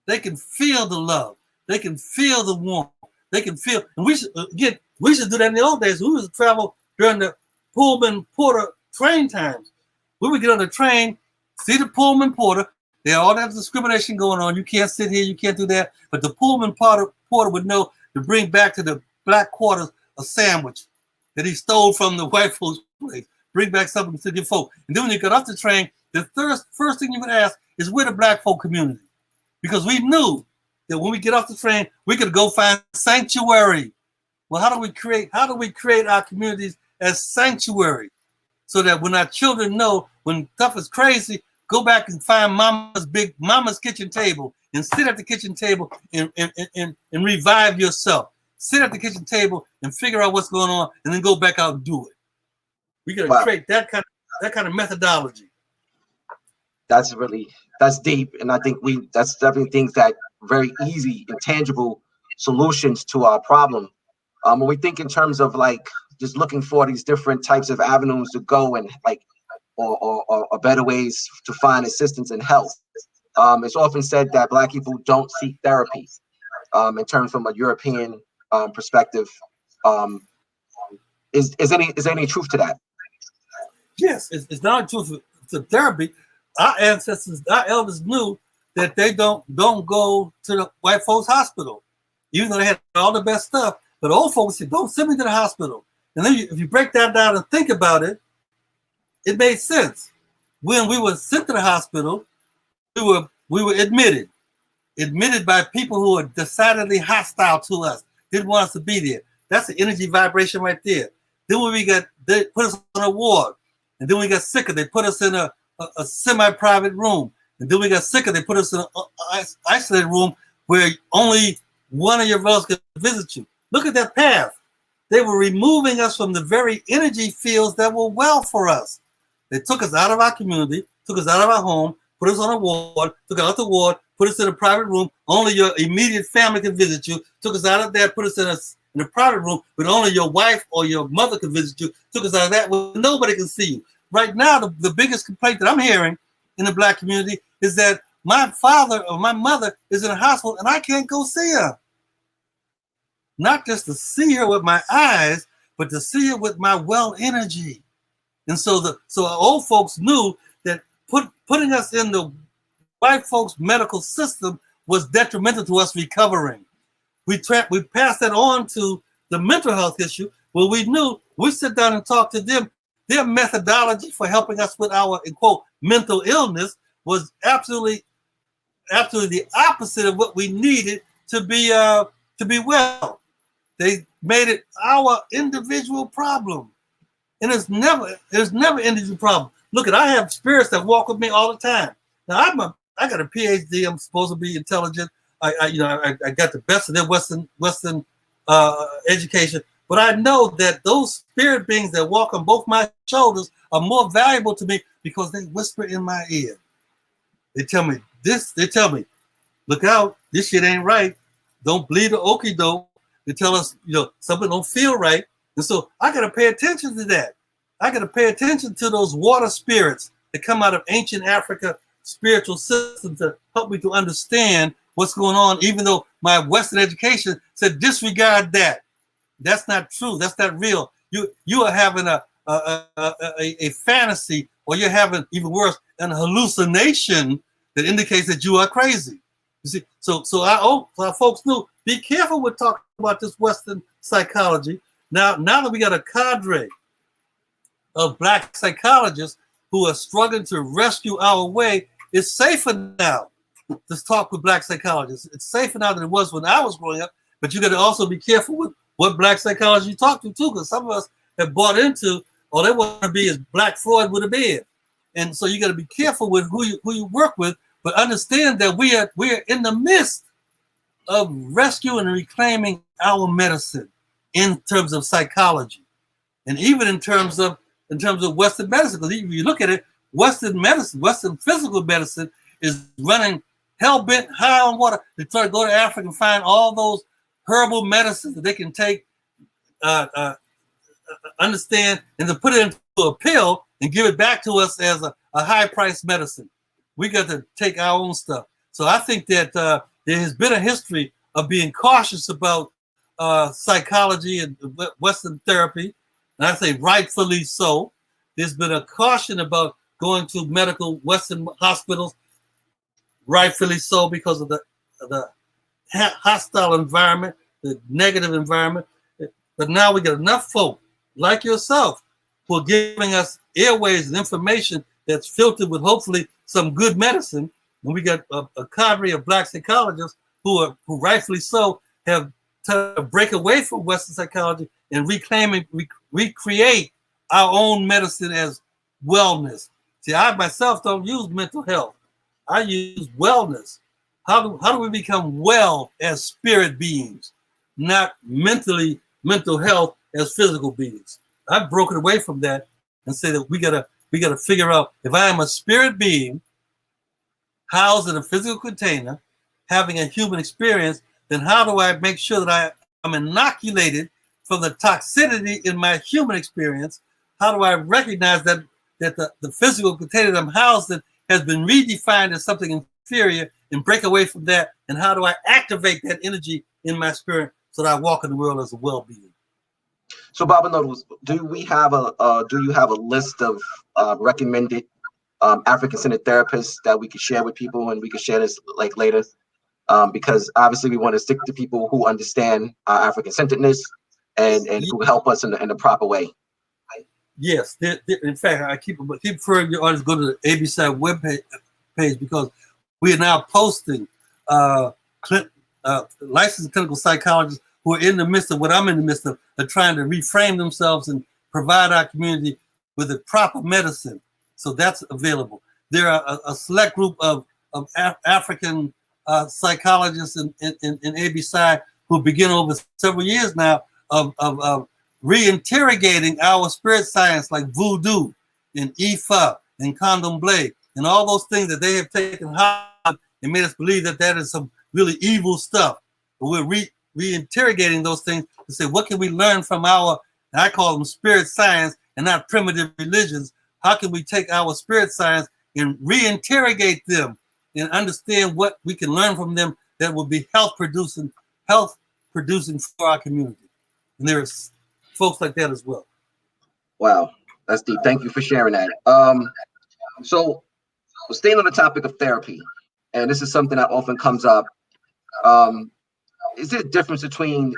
They can feel the love. They can feel the warmth. They can feel, and we should do that in the old days. We used to travel during the Pullman Porter train times. We would get on the train, see the Pullman Porter. There all that discrimination going on. You can't sit here, you can't do that. But the Pullman Porter would know to bring back to the black quarters a sandwich that he stole from the white folks' place. Bring back something to your folk. And then when you got off the train, the first thing you would ask is where the black folk community? Because we knew that when we get off the train, we could go find sanctuary. Well, how do we create our communities as sanctuary? So that when our children know when stuff is crazy, go back and find mama's kitchen table and sit at the kitchen table and revive yourself. Sit at the kitchen table and figure out what's going on and then go back out and do it. We gotta create that kind of methodology. That's deep. And I think that's definitely things that very easy and tangible solutions to our problem. When we think in terms of like just looking for these different types of avenues to go and like, or better ways to find assistance and help. It's often said that Black people don't seek therapy. In terms from a European perspective, is there any truth to that? Yes, it's not a truth to therapy. Our ancestors, our elders knew that they don't go to the white folks' hospital, even though they had all the best stuff. But old folks said, "Don't send me to the hospital." And then if you break that down and think about it, it made sense. When we were sent to the hospital, we were admitted by people who were decidedly hostile to us, didn't want us to be there. That's the energy vibration right there. Then when they put us on a ward, and then we got sicker, they put us in a semi-private room, and then we got sicker, they put us in an isolated room where only one of your relatives could visit you. Look at that path. They were removing us from the very energy fields that were well for us. They took us out of our community, took us out of our home, put us on a ward, took us out the ward, put us in a private room. Only your immediate family can visit you. Took us out of there, put us in a private room, but only your wife or your mother can visit you. Took us out of that where nobody can see you. Right now, the biggest complaint that I'm hearing in the Black community is that my father or my mother is in a hospital and I can't go see her. Not just to see her with my eyes, but to see her with my well energy. And so our old folks knew that putting us in the white folks' medical system was detrimental to us recovering. We passed that on to the mental health issue, where we knew we sit down and talk to them. Their methodology for helping us with our, in quote, mental illness was absolutely the opposite of what we needed to be well. They made it our individual problem. And it's never individual problem. Look, I have spirits that walk with me all the time. Now I got a PhD. I'm supposed to be intelligent. I got the best of their Western education. But I know that those spirit beings that walk on both my shoulders are more valuable to me because they whisper in my ear. They tell me this. They tell me, look out, this shit ain't right. Don't bleed the okie doke. They tell us, something don't feel right. And so I got to pay attention to that. I got to pay attention to those water spirits that come out of ancient Africa spiritual systems to help me to understand what's going on, even though my Western education said disregard that. That's not true. That's not real. You are having a fantasy, or you're having, even worse, an hallucination that indicates that you are crazy. You see, so our folks knew, be careful with talking about this Western psychology. Now that we got a cadre of Black psychologists who are struggling to rescue our way, it's safer now to talk with Black psychologists. It's safer now than it was when I was growing up, but you got to also be careful with what Black psychology you talk to too, because some of us have bought into, or they want to be as Black Freud would have been. And so you got to be careful with who you work with, but understand that we are in the midst of rescuing and reclaiming our medicine in terms of psychology, and even in terms of Western medicine. Because if you look at it, Western medicine, Western physical medicine is running hell-bent high on water to try to go to Africa and find all those herbal medicines that they can take, understand, and to put it into a pill and give it back to us as a high-priced medicine. We got to take our own stuff. So I think that there has been a history of being cautious about psychology and Western therapy, and I say rightfully so. There's been a caution about going to medical Western hospitals, rightfully so, because of the hostile environment, the negative environment. But now we get enough folk like yourself who are giving us airways and information that's filtered with hopefully some good medicine. And we got a cadre of Black psychologists who rightfully so have to break away from Western psychology and recreate our own medicine as wellness. See, I myself don't use mental health. I use wellness. How do we become well as spirit beings, not mental health as physical beings? I've broken away from that and say that we gotta figure out, if I am a spirit being housed in a physical container, having a human experience, then how do I make sure that I'm inoculated from the toxicity in my human experience? How do I recognize that the physical container that I'm housed in has been redefined as something inferior and break away from that? And how do I activate that energy in my spirit so that I walk in the world as a well-being? So, Baba Noodles, do you have a list of recommended African-centered therapists that we could share with people, and we could share this like later? Because obviously we want to stick to people who understand African-centeredness and who help us in the proper way. Yes, in fact, I keep referring your audience go to the ABC web page because we are now posting licensed clinical psychologists who are in the midst of what I'm in the midst of, trying to reframe themselves and provide our community with the proper medicine. So that's available. There are a select group of African psychologists in ABC who begin over several years now of reinterrogating our spirit science, like voodoo and Ifa and candomblé and all those things that they have taken hard and made us believe that is some really evil stuff. But we're reinterrogating those things to say, what can we learn from our, and I call them spirit science and not primitive religions? How can we take our spirit science and reinterrogate them and understand what we can learn from them that will be health producing for our community? And there's folks like that as well. Wow, that's deep. Thank you for sharing that. So staying on the topic of therapy, and this is something that often comes up. Is there a difference between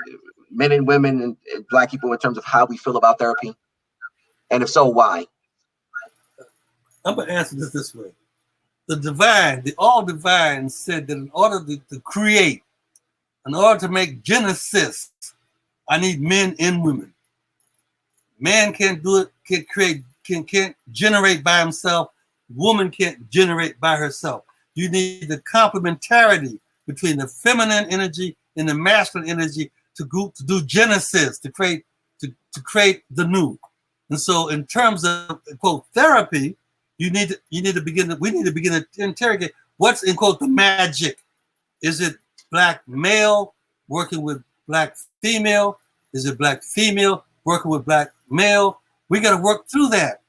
men and women and Black people in terms of how we feel about therapy? And if so, why? I'm going to answer this way. The all divine said that in order to create, in order to make Genesis, I need men and women. Man can't do it, can't generate by himself. Woman can't generate by herself. You need the complementarity between the feminine energy and the masculine energy to do Genesis, to create the new. And so in terms of, quote, therapy, we need to begin to interrogate what's, in quote, the magic. Is it Black male working with Black female? Is it Black female working with Black male? We got to work through that.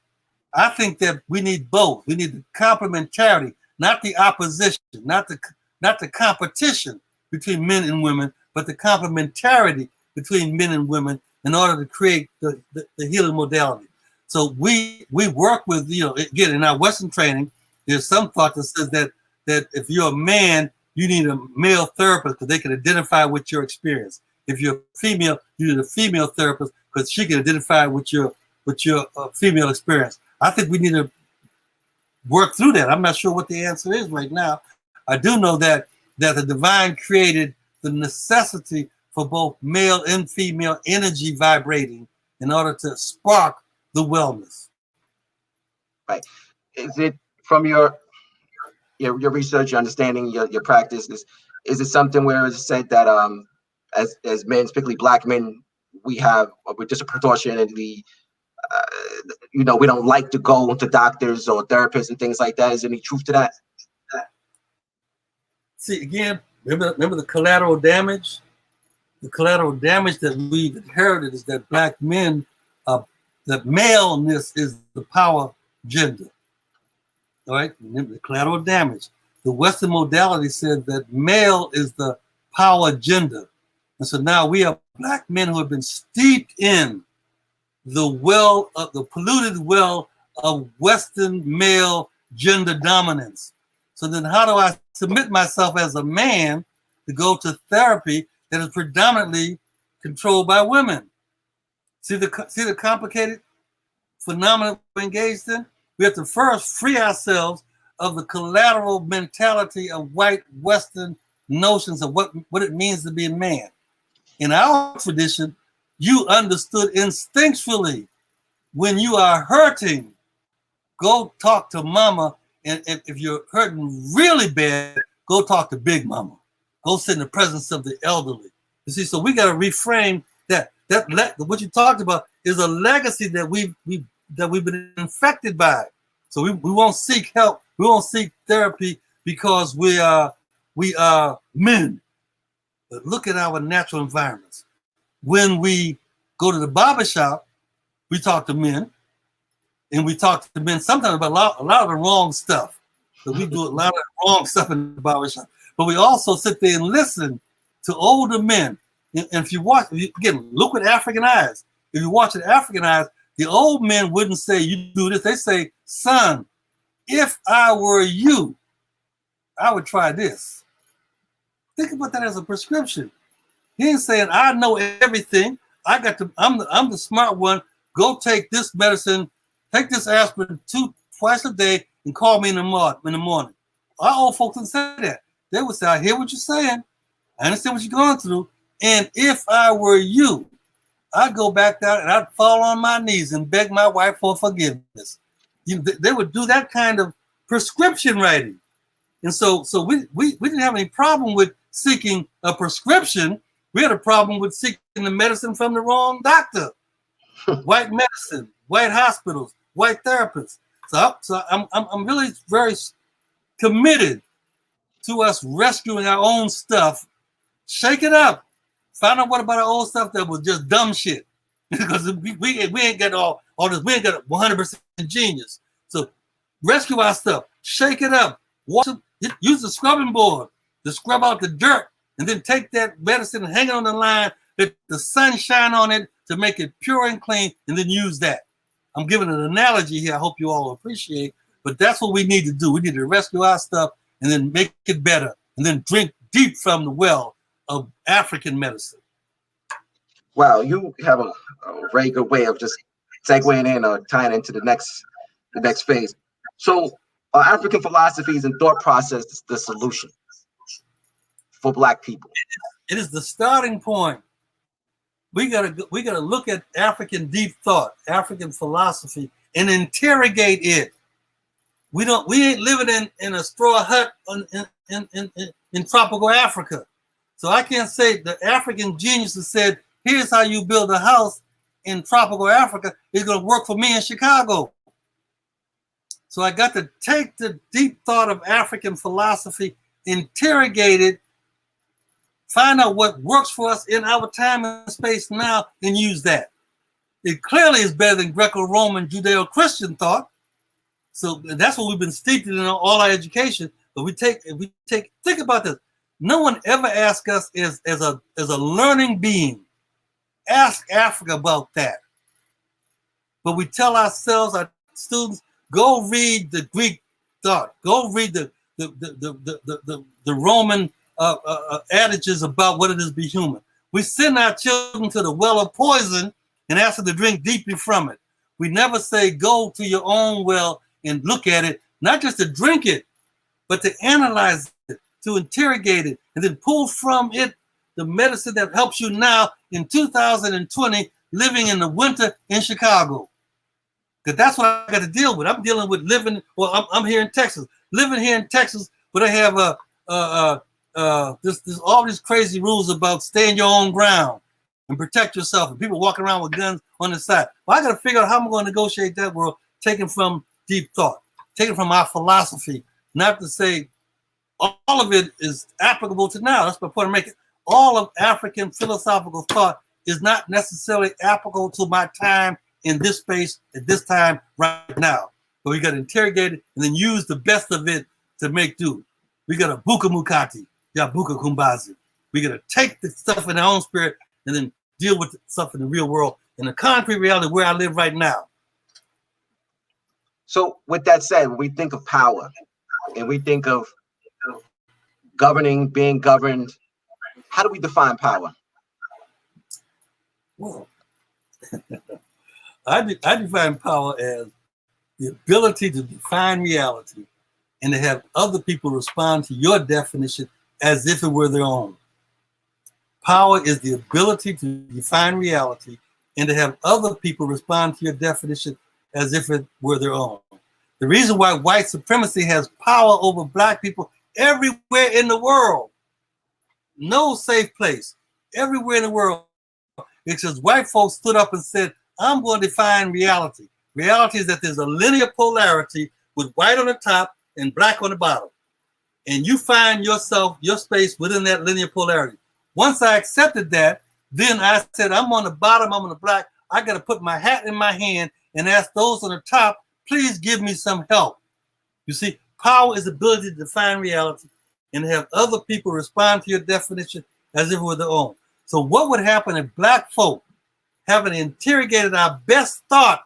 I think that we need both. We need the complementarity, not the opposition, not the competition between men and women, but the complementarity between men and women in order to create the healing modality. So we work with, again, in our Western training, there's some thought that says that if you're a man, you need a male therapist because they can identify with your experience. If you're female, you need a female therapist because she can identify with your female experience. I think we need to work through that. I'm not sure what the answer is right now. I do know that the divine created the necessity for both male and female energy vibrating in order to spark the wellness. Right. Is it from your research, your understanding, your practice? Is it something where it's said that as men, particularly Black men, we're disproportionately we don't like to go to doctors or therapists and things like that? Is there any truth to that? See, again, remember the collateral damage? The collateral damage that we've inherited is that Black men, that maleness is the power gender. All right? Remember the collateral damage. the Western modality said that male is the power gender. And so now we are black men who have been steeped in the well of the polluted well of Western male gender dominance. So then how do I submit myself as a man to go to therapy that is predominantly controlled by women? See the complicated phenomenon we're engaged in? We have to first free ourselves of the collateral mentality of white Western notions of what it means to be a man. In our tradition, you understood instinctually when you are hurting, go talk to mama. And if you're hurting really bad, go talk to Big Mama. Go sit in the presence of the elderly. You see, so we got to reframe that. What you talked about is a legacy that we've been infected by. So we won't seek help. We won't seek therapy because we are men. But look at our natural environments. When we go to the barbershop, we talk to men. And we talk to men sometimes about a lot of the wrong stuff. So we do a lot of the wrong stuff in the barbershop. But we also sit there and listen to older men. And if you watch, again, look with African eyes. If you watch with African eyes, the old men wouldn't say, you do this. They say, son, if I were you, I would try this. Think about that as a prescription. He ain't saying, I know everything. I'm the smart one. Go take this medicine. Take this aspirin twice a day and call me in the morning. Our old folks didn't say that. They would say, I hear what you're saying. I understand what you're going through. And if I were you, I'd go back down and I'd fall on my knees and beg my wife for forgiveness. They would do that kind of prescription writing. And so we didn't have any problem with seeking a prescription. We had a problem with seeking the medicine from the wrong doctor. White medicine, white hospitals, white therapists. So I'm really very committed to us rescuing our own stuff. Shake it up. Find out what about our old stuff that was just dumb shit. Because we ain't got all this. We ain't got 100% genius. So rescue our stuff. Shake it up. Use the scrubbing board to scrub out the dirt, and then take that medicine and hang it on the line. Let the sun shine on it to make it pure and clean, and then use that. I'm giving an analogy here. I hope you all appreciate. But that's what we need to do. We need to rescue our stuff and then make it better, and then drink deep from the well of African medicine. Wow, you have a very good way of just segueing in or tying into the next phase. So African philosophies and thought process is the solution for Black people. It is the starting point. We gotta look at African deep thought, African philosophy, and interrogate it. We ain't living in a straw hut in tropical Africa. So I can't say the African geniuses said, here's how you build a house in tropical Africa. It's going to work for me in Chicago. So I got to take the deep thought of African philosophy, interrogate it, find out what works for us in our time and space now, and use that. It clearly is better than Greco-Roman Judeo-Christian thought. So that's what we've been steeped in all our education. But think about this. No one ever asked us as a learning being, ask Africa about that. But we tell ourselves, our students, go read the Greek thought. Go read the Roman adages about what it is to be human. We send our children to the well of poison and ask them to drink deeply from it. We never say, go to your own well and look at it, not just to drink it, but to analyze it, to interrogate it, and then pull from it the medicine that helps you now in 2020, living in the winter in Chicago. Because that's what I got to deal with. I'm dealing with I'm here in Texas. Living here in Texas, but I have there's all these crazy rules about staying your own ground and protect yourself, and people walking around with guns on the side. Well, I got to figure out how I'm going to negotiate that world, taken from deep thought, taken from our philosophy, not to say all of it is applicable to now. That's my point I'm making. All of African philosophical thought is not necessarily applicable to my time in this space at this time right now. But we got to interrogate it and then use the best of it to make do. We got to buka mukati, ya buka kumbazi. We got to take the stuff in our own spirit and then deal with the stuff in the real world, in the concrete reality where I live right now. So with that said, when we think of power and we think of governing, being governed, how do we define power? Well, I define power as the ability to define reality and to have other people respond to your definition as if it were their own. Power is the ability to define reality and to have other people respond to your definition as if it were their own. The reason why white supremacy has power over black people everywhere in the world, no safe place, everywhere in the world, because white folks stood up and said, I'm going to define reality. Reality is that there's a linear polarity with white on the top and black on the bottom. And you find yourself, your space within that linear polarity. Once I accepted that, then I said, I'm on the bottom, I'm on the black. I got to put my hat in my hand and ask those on the top, please give me some help. You see, power is the ability to define reality and have other people respond to your definition as if it were their own. So what would happen if black folk, having interrogated our best thought,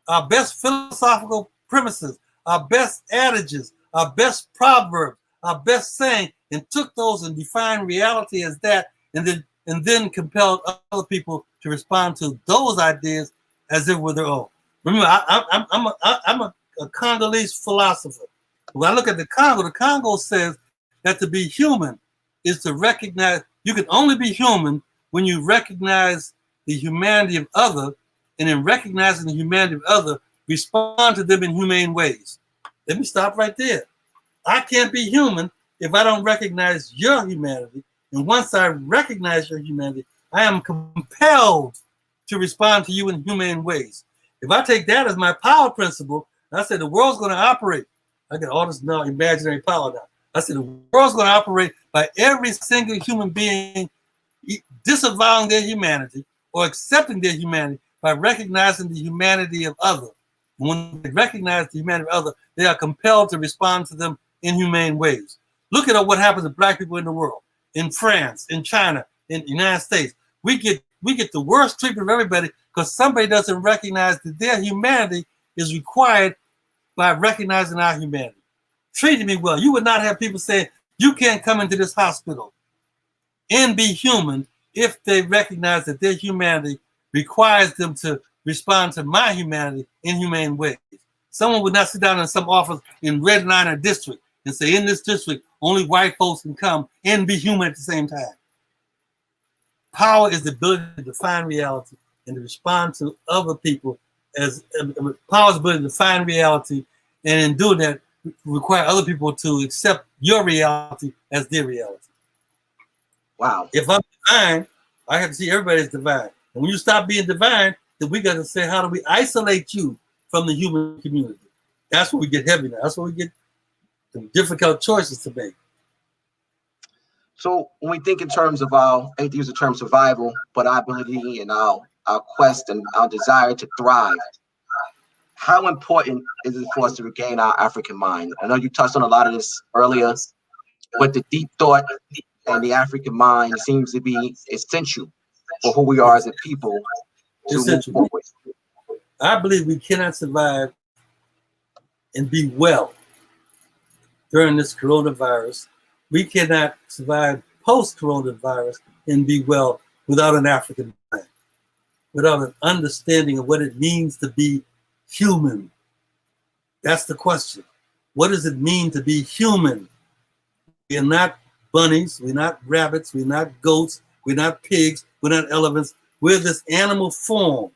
our best philosophical premises, our best adages, our best proverbs, our best saying, and took those and defined reality as that, and then compelled other people to respond to those ideas as if were their own. Remember, I'm a Congolese philosopher. When I look at the Congo says that to be human is to recognize, you can only be human when you recognize the humanity of other, and in recognizing the humanity of other, respond to them in humane ways. Let me stop right there. I can't be human if I don't recognize your humanity. And once I recognize your humanity, I am compelled to respond to you in humane ways. If I take that as my power principle, I say the world's going to operate. I got all this now imaginary power now. I said the world's going to operate by every single human being disavowing their humanity or accepting their humanity by recognizing the humanity of others. And when they recognize the humanity of others, they are compelled to respond to them in humane ways. Look at what happens to black people in the world, in France, in China, in the United States. We get the worst treatment of everybody because somebody doesn't recognize that their humanity is required by recognizing our humanity. Treating me well. You would not have people saying, you can't come into this hospital and be human if they recognize that their humanity requires them to respond to my humanity in humane ways. Someone would not sit down in some office in redliner district and say, in this district, only white folks can come and be human at the same time. Power is the ability to define reality and to respond to other people as power's ability to define reality, and in doing that, require other people to accept your reality as their reality. Wow. If I'm divine, I have to see everybody as divine. And when you stop being divine, then we got to say, how do we isolate you from the human community? That's where we get heavy now. That's where we get some difficult choices to make. So when we think in terms of our, I hate to use the term survival, but our ability and our quest and our desire to thrive, how important is it for us to regain our African mind? I know you touched on a lot of this earlier, but the deep thought and the African mind seems to be essential for who we are as a people to move forward. I believe we cannot survive and be well during this coronavirus. We cannot survive post-coronavirus and be well without an African mind, without an understanding of what it means to be human. That's the question. What does it mean to be human? We're not bunnies, we're not rabbits, we're not goats, we're not pigs, we're not elephants. We're this animal form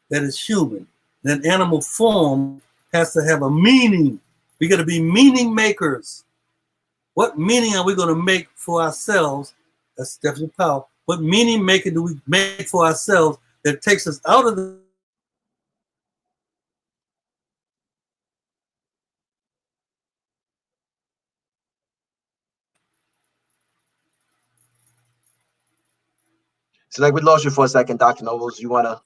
that is human. That animal form has to have a meaning. We got to be meaning makers. What meaning are we going to make for ourselves? That's definitely power. What meaning making do we make for ourselves that takes us out of the So like we lost you for a second, Dr. Nobles. You want to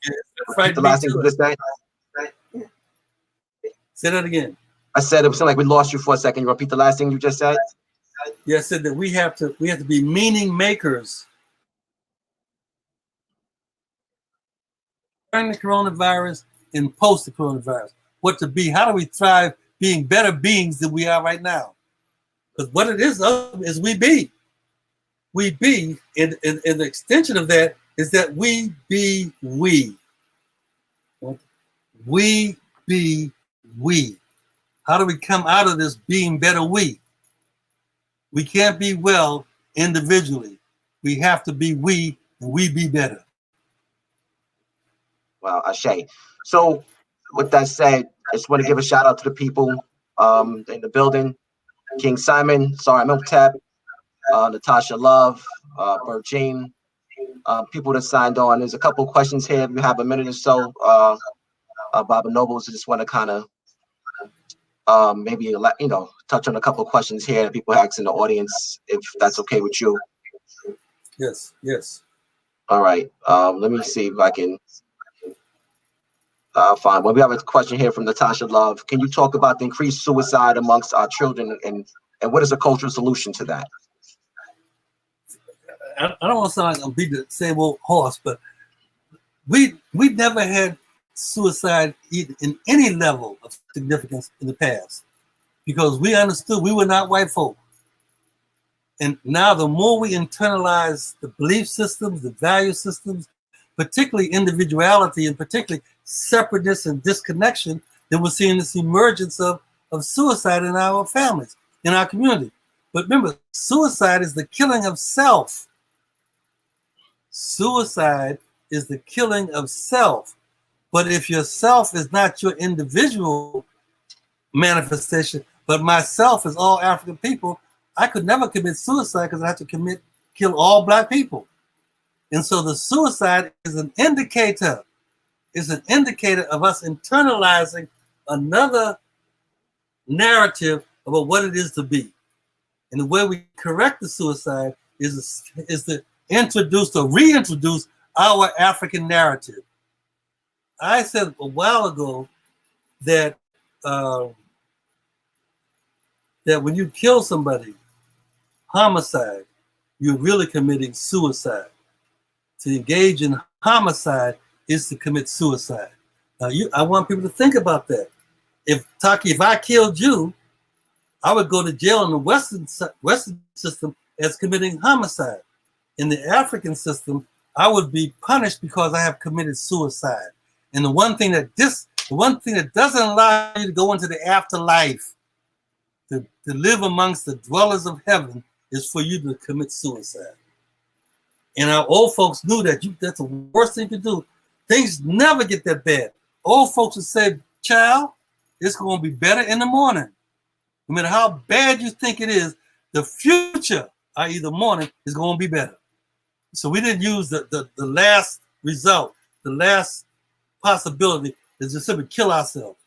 repeat the last thing you just said? Say that again. I said it was like we lost you for a second. You repeat the last thing you just said? Yeah, said that we have to be meaning makers. During the coronavirus and post the coronavirus, what to be? How do we thrive being better beings than we are right now? Because what it is we be. We be, and the extension of that is that we be we. We be we. How do we come out of this being better we? We can't be well individually. We have to be we, and we be better. Wow, Ashe. So with that said, I just want to give a shout out to the people in the building. King Simon, sorry, Milktap, Natasha Love, Virgin, people that signed on. There's a couple of questions here. If you have a minute or so, Baba Nobles, I just want to kind of maybe touch on a couple of questions here that people ask in the audience, if that's okay with you. Yes, yes. All right. Let me see if I can find. Well, we have a question here from Natasha Love. Can you talk about the increased suicide amongst our children, and what is the cultural solution to that? I don't want to sound like I'm beating the same old horse, but we never had suicide in any level of significance in the past, because we understood we were not white folk. And now the more we internalize the belief systems, the value systems, particularly individuality and particularly separateness and disconnection, then we're seeing this emergence of suicide in our families, in our community. But remember, suicide is the killing of self. Suicide is the killing of self. But if your self is not your individual manifestation, but myself is all African people, I could never commit suicide because I have to kill all Black people. And so the suicide is an indicator. It's an indicator of us internalizing another narrative about what it is to be. And the way we correct the suicide is to introduce or reintroduce our African narrative. I said a while ago that that when you kill somebody, homicide, you're really committing suicide. To engage in homicide is to commit suicide. Now, I want people to think about that. If I killed you, I would go to jail in the Western system as committing homicide. In the African system, I would be punished because I have committed suicide. And the one thing that doesn't allow you to go into the afterlife, to live amongst the dwellers of heaven, is for you to commit suicide. And our old folks knew that that's the worst thing to do. Things never get that bad. Old folks would say, child, it's going to be better in the morning. No matter how bad you think it is, the future, i.e. the morning, is going to be better. So we didn't use the last result, the last possibility is to simply kill ourselves.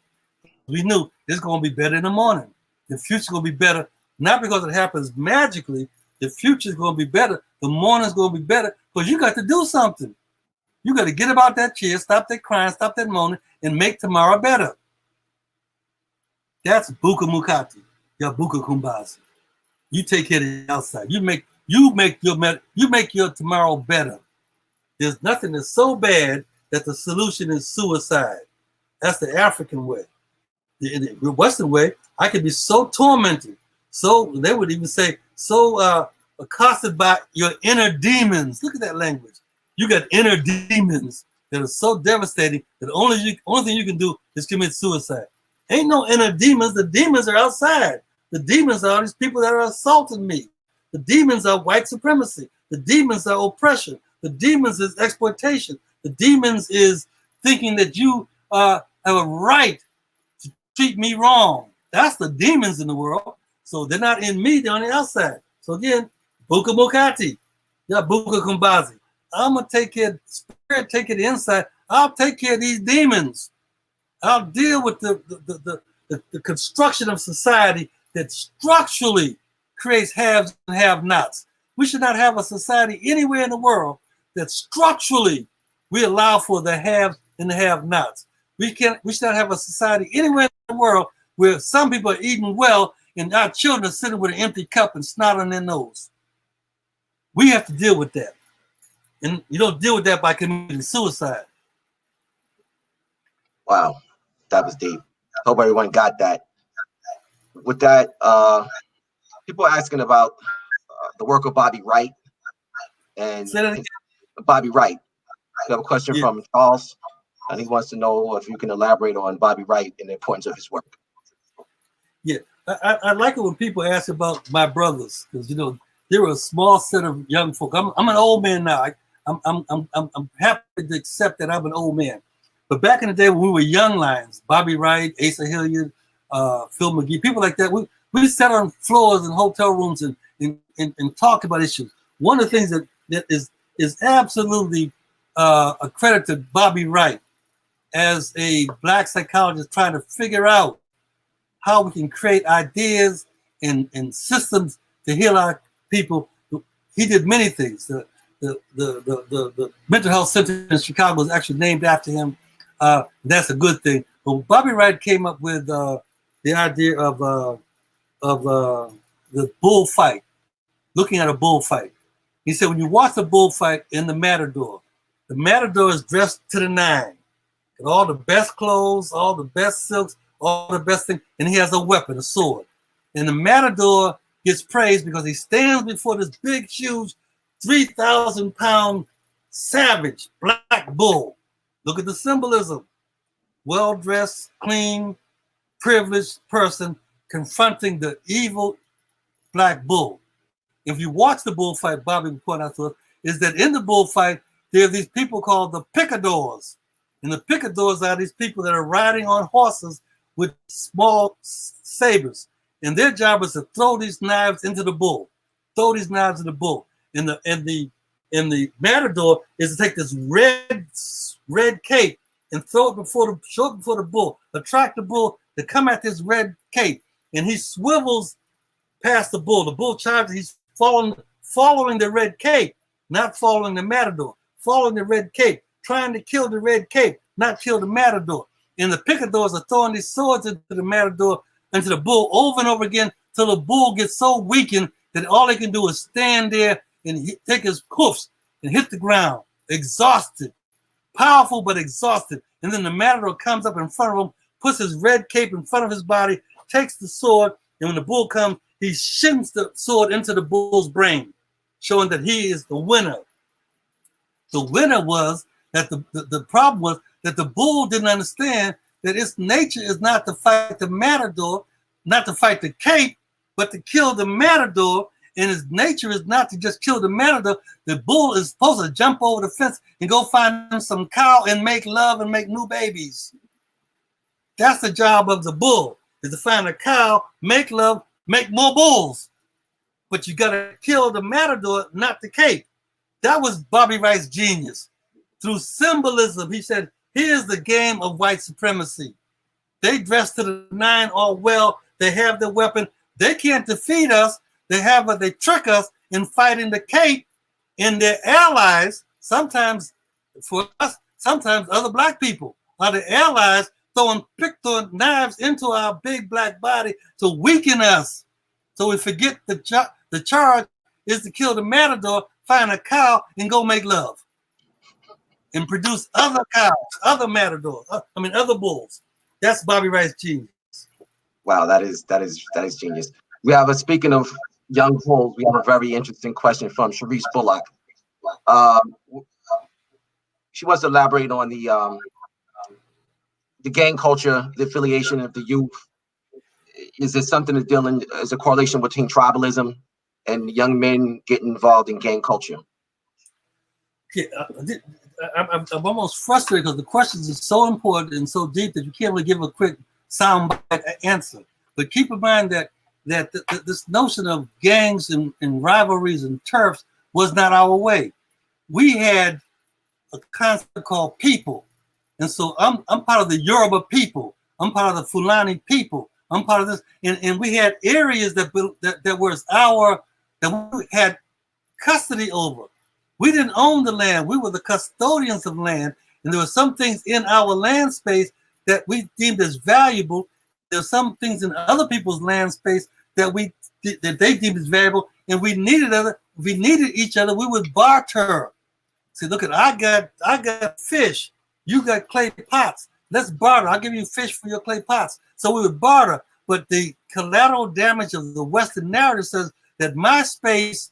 We knew it's going to be better in the morning. The future is going to be better, not because it happens magically. The future is going to be better. The morning is going to be better because you got to do something. You got to get about that chair, stop that crying, stop that moaning, and make tomorrow better. That's Buka Mukati, ya Buka Kumbazi. You take care of the outside. You make your tomorrow better. There's nothing that's so bad that the solution is suicide. That's the African way. In the Western way, I could be so tormented, so they would even say so accosted by your inner demons. Look at that language. You got inner demons that are so devastating that the only thing you can do is commit suicide. Ain't no inner demons. The demons are outside. The demons are these people that are assaulting me. The demons are white supremacy. The demons are oppression. The demons is exploitation. The demons is thinking that you have a right to treat me wrong. That's the demons in the world. So they're not in me, they're on the outside. So again, Buka Mukati, yeah, Buka Kumbazi. I'm gonna take care of spirit, take care of the inside. I'll take care of these demons. I'll deal with the construction of society that structurally creates haves and have-nots. We should not have a society anywhere in the world that structurally we allow for the haves and the have-nots. We should not have a society anywhere in the world where some people are eating well and our children are sitting with an empty cup and snot on their nose. We have to deal with that. And you don't deal with that by committing suicide. Wow, that was deep. Hope everyone got that. With that, people are asking about the work of Bobby Wright and Bobby Wright. We have a question from Charles, and he wants to know if you can elaborate on Bobby Wright and the importance of his work. Yeah, I like it when people ask about my brothers, because you know they're a small set of young folk. I'm an old man now. I'm happy to accept that I'm an old man. But back in the day when we were young lions, Bobby Wright, Asa Hilliard, Phil McGee, people like that, we sat on floors in hotel rooms and talked about issues. One of the things that is absolutely a credit to Bobby Wright as a black psychologist trying to figure out how we can create ideas and systems to heal our people. He did many things. The mental health center in Chicago is actually named after him. That's a good thing. But Bobby Wright came up with the idea of the bullfight, looking at a bullfight. He said, when you watch a bullfight in the matador is dressed to the nine, with all the best clothes, all the best silks, all the best things, and he has a weapon, a sword. And the matador gets praised because he stands before this big, huge, 3,000-pound savage black bull. Look at the symbolism. Well-dressed, clean, privileged person confronting the evil black bull. If you watch the bullfight, Bobby will point out to us, is that in the bullfight, there are these people called the picadors. And the picadors are these people that are riding on horses with small sabers. And their job is to throw these knives into the bull. Throw these knives in the bull. And the matador is to take this red cape and throw it before the bull, attract the bull to come at this red cape. And he swivels past the bull. The bull charges, he's following the red cape, not following the matador, following the red cape, trying to kill the red cape, not kill the matador. And the picadors are throwing these swords into the matador, into the bull over and over again till the bull gets so weakened that all they can do is stand there and take his hoofs and hit the ground, exhausted, powerful but exhausted. And then the matador comes up in front of him, puts his red cape in front of his body, takes the sword, and when the bull comes, he shins the sword into the bull's brain, showing that he is the winner. The winner was that the problem was that the bull didn't understand that its nature is not to fight the matador, not to fight the cape, but to kill the matador. And his nature is not to just kill the matador. The bull is supposed to jump over the fence and go find him some cow and make love and make new babies. That's the job of the bull, is to find a cow, make love, make more bulls. But you got to kill the matador, not the cape. That was Bobby Wright's genius. Through symbolism, he said, here's the game of white supremacy. They dress to the nine all well. They have the weapon. They can't defeat us. They trick us in fighting the cape, and their allies, sometimes for us, sometimes other black people, are the allies throwing knives into our big black body to weaken us. So we forget the charge is to kill the matador, find a cow, and go make love. And produce other cows, other matadors, other bulls. That's Bobby Wright's genius. Wow, that is genius. We have speaking of young bulls, we have a very interesting question from Sharice Bullock. She wants to elaborate on the gang culture, the affiliation of the youth. Is there something to deal in as a correlation between tribalism and young men getting involved in gang culture? Yeah, I'm almost frustrated because the questions are so important and so deep that you can't really give a quick soundbite answer. But keep in mind that this notion of gangs and rivalries and turfs was not our way. We had a concept called people. And so I'm part of the Yoruba people. I'm part of the Fulani people. I'm part of this. And we had areas that was that we had custody over. We didn't own the land. We were the custodians of land. And there were some things in our land space that we deemed as valuable. There were some things in other people's land space that they deemed as valuable, and we needed each other, we would barter. See, look at I got fish, you got clay pots. Let's barter. I'll give you fish for your clay pots. So we would barter. But the collateral damage of the Western narrative says that my space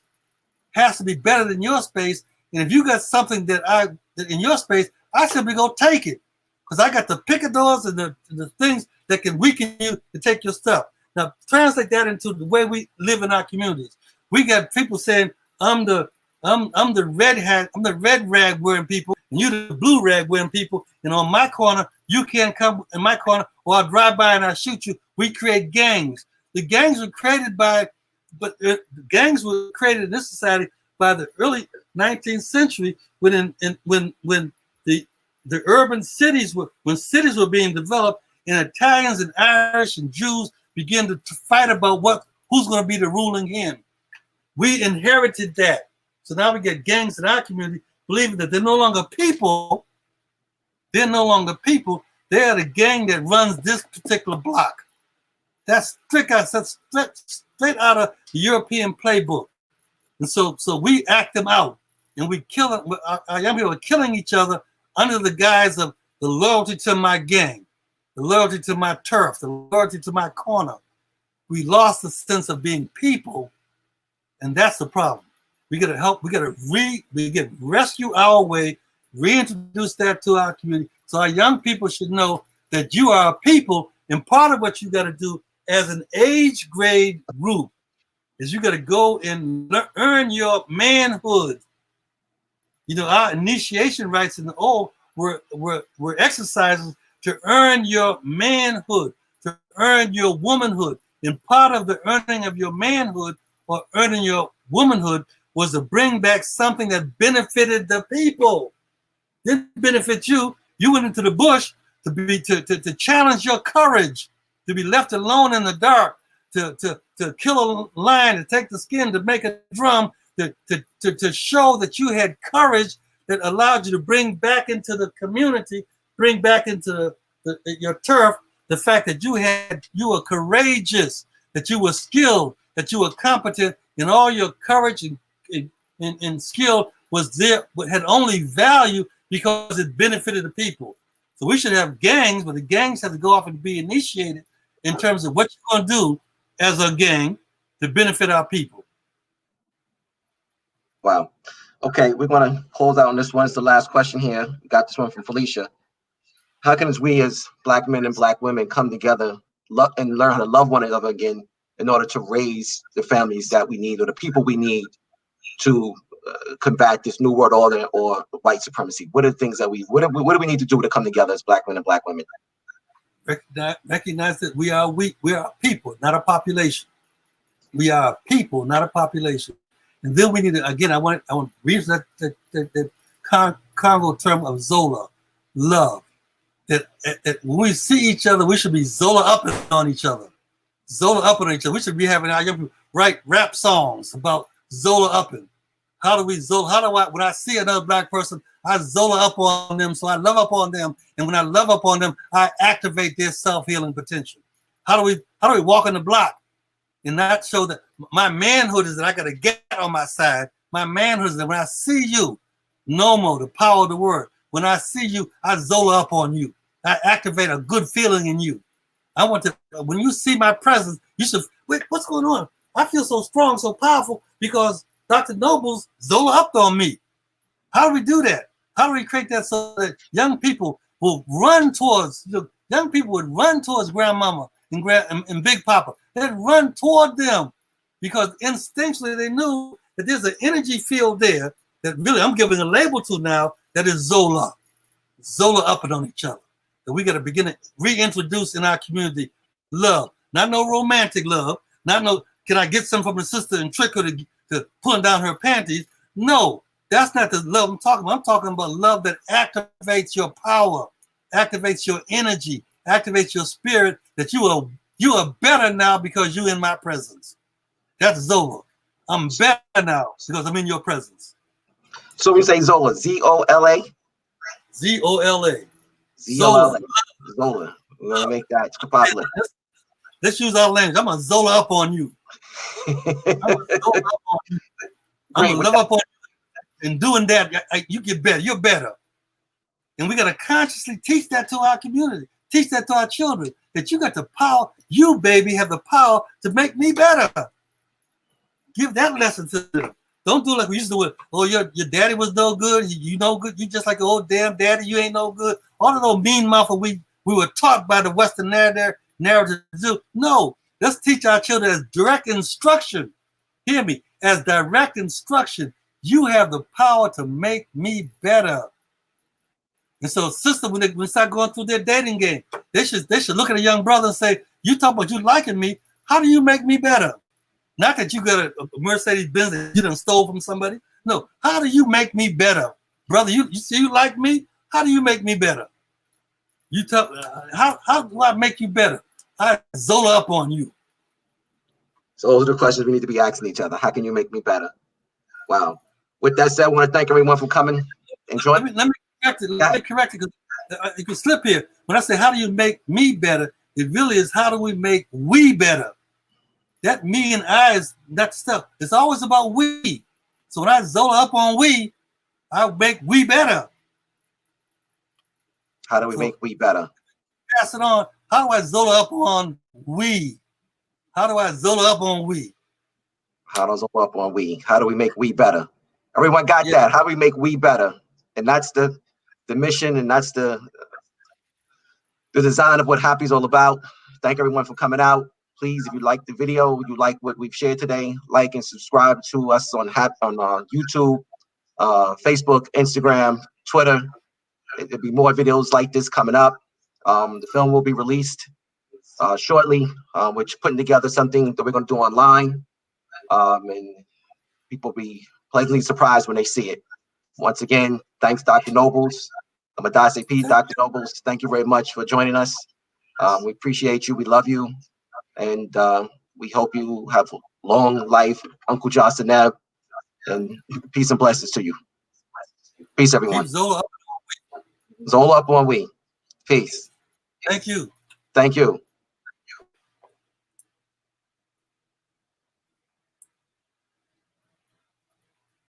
has to be better than your space. And if you got something that in your space, I simply go take it. Because I got the picadors and the things that can weaken you to take your stuff. Now, translate that into the way we live in our communities. We got people saying, I'm the red rag wearing people, and you the blue rag wearing people, and on my corner, you can't come in my corner, or I'll drive by and I'll shoot you. We create gangs. The gangs were created gangs were created in this society by the early 19th century when the urban cities were being developed, and Italians and Irish and Jews began to fight about who's going to be the ruling hen. We inherited that. So now we get gangs in our community believing that they're no longer people. They're no longer people. They're the gang that runs this particular block. That's straight out of the European playbook. And so we act them out, and we kill them. Our young people are killing each other under the guise of the loyalty to my gang, the loyalty to my turf, the loyalty to my corner. We lost the sense of being people, and that's the problem. We got to help. We got to rescue our way, reintroduce that to our community. So our young people should know that you are a people, and part of what you got to do as an age grade group is you got to go and earn your manhood. You know, our initiation rites in the old were exercises to earn your manhood, to earn your womanhood. And part of the earning of your manhood or earning your womanhood was to bring back something that benefited the people. Didn't benefit you. You went into the bush to challenge your courage, to be left alone in the dark, to kill a lion, to take the skin, to make a drum, to show that you had courage that allowed you to bring back into the community, bring back into your turf, the fact that you were courageous, that you were skilled, that you were competent, and all your courage and skill was there, but had only value because it benefited the people. So we should have gangs, but the gangs have to go off and be initiated in terms of what you're going to do as a gang to benefit our people. Wow. Okay, we're going to close out on this one. It's the last question here. We got this one from Felicia. How can we as Black men and Black women come together and learn how to love one another again in order to raise the families that we need or the people we need to combat this new world order or white supremacy? What are the things that what do we need to do to come together as Black men and Black women? Recognize that we are people, not a population. We are people, not a population. And then we need to, again, I want to read that Congo term of Zola, love. That when we see each other, we should be Zola up on each other. Zola up on each other. We should be having our young people write rap songs about Zola upping. How do I, when I see another Black person, I Zola up on them, so I love up on them. And when I love up on them, I activate their self-healing potential. How do we walk in the block and not show that my manhood is that I got a get on my side? My manhood is that when I see you, Nomo, the power of the word, when I see you, I Zola up on you. I activate a good feeling in you. I want to, when you see my presence, you should, wait, what's going on? I feel so strong, so powerful because Dr. Noble's Zola upped on me. How do we do that? How do we create that so that young people will run towards, young people would run towards grandmama and Big Papa. They'd run toward them because instinctually they knew that there's an energy field there that really I'm giving a label to now that is Zola. Zola upping on each other. That we got to begin to reintroduce in our community love. Not no romantic love. Not no, can I get some from the sister and trick her to pulling down her panties? No, that's not the love I'm talking about. I'm talking about love that activates your power, activates your energy, activates your spirit, that you are better now because you're in my presence. That's Zola. I'm better now because I'm in your presence. So we say Zola, Z-O-L-A? Z-O-L-A. Z-O-L-A. Zola. We're going to make that popular. let's use our language. I'm gonna Zola up on you. I'm gonna Zola up on you. I'm gonna live up on you. And doing that, you get better. You're better. And we gotta consciously teach that to our community. Teach that to our children. That you got the power. You, baby, have the power to make me better. Give that lesson to them. Don't do like we used to do. Oh, your daddy was no good. You no good. You just like an old damn daddy. You ain't no good. All of those mean mouth we were taught by the Western narrative to do. No, let's teach our children as direct instruction. Hear me, as direct instruction. You have the power to make me better. And so, sister, when they start going through their dating game, they should look at a young brother and say, "You talk about you liking me. How do you make me better? Not that you got a Mercedes Benz that you done stole from somebody. No, how do you make me better, brother? You see you like me. How do you make me better? You tell how do I make you better? I Zola up on you." So those are the questions we need to be asking each other. How can you make me better? Wow. With that said, I want to thank everyone for coming and joining. Let me correct it. Let me correct it because you can slip here. When I say how do you make me better, it really is how do we make we better. That me and I is that stuff. It's always about we. So when I Zola up on we, I make we better. How do we make we better? Pass it on. How do I Zola up on we? How do I Zola up on we? How do I Zola up on we? How do we make we better? Everyone got that? How do we make we better? And that's the mission, and that's the design of what HAPI's all about. Thank everyone for coming out. Please, if you like the video, you like what we've shared today, like and subscribe to us on YouTube, Facebook, Instagram, Twitter. There'll be more videos like this coming up. The film will be released shortly. We're putting together something that we're going to do online, and people will be pleasantly surprised when they see it. Once again, thanks, Dr. Nobles. I'm Adase P. Dr. Nobles, thank you very much for joining us. We appreciate you. We love you. And we hope you have long life, Uncle Johnson, and peace and blessings to you. Peace, everyone. Zola up on we. Peace. Thank you. Thank you.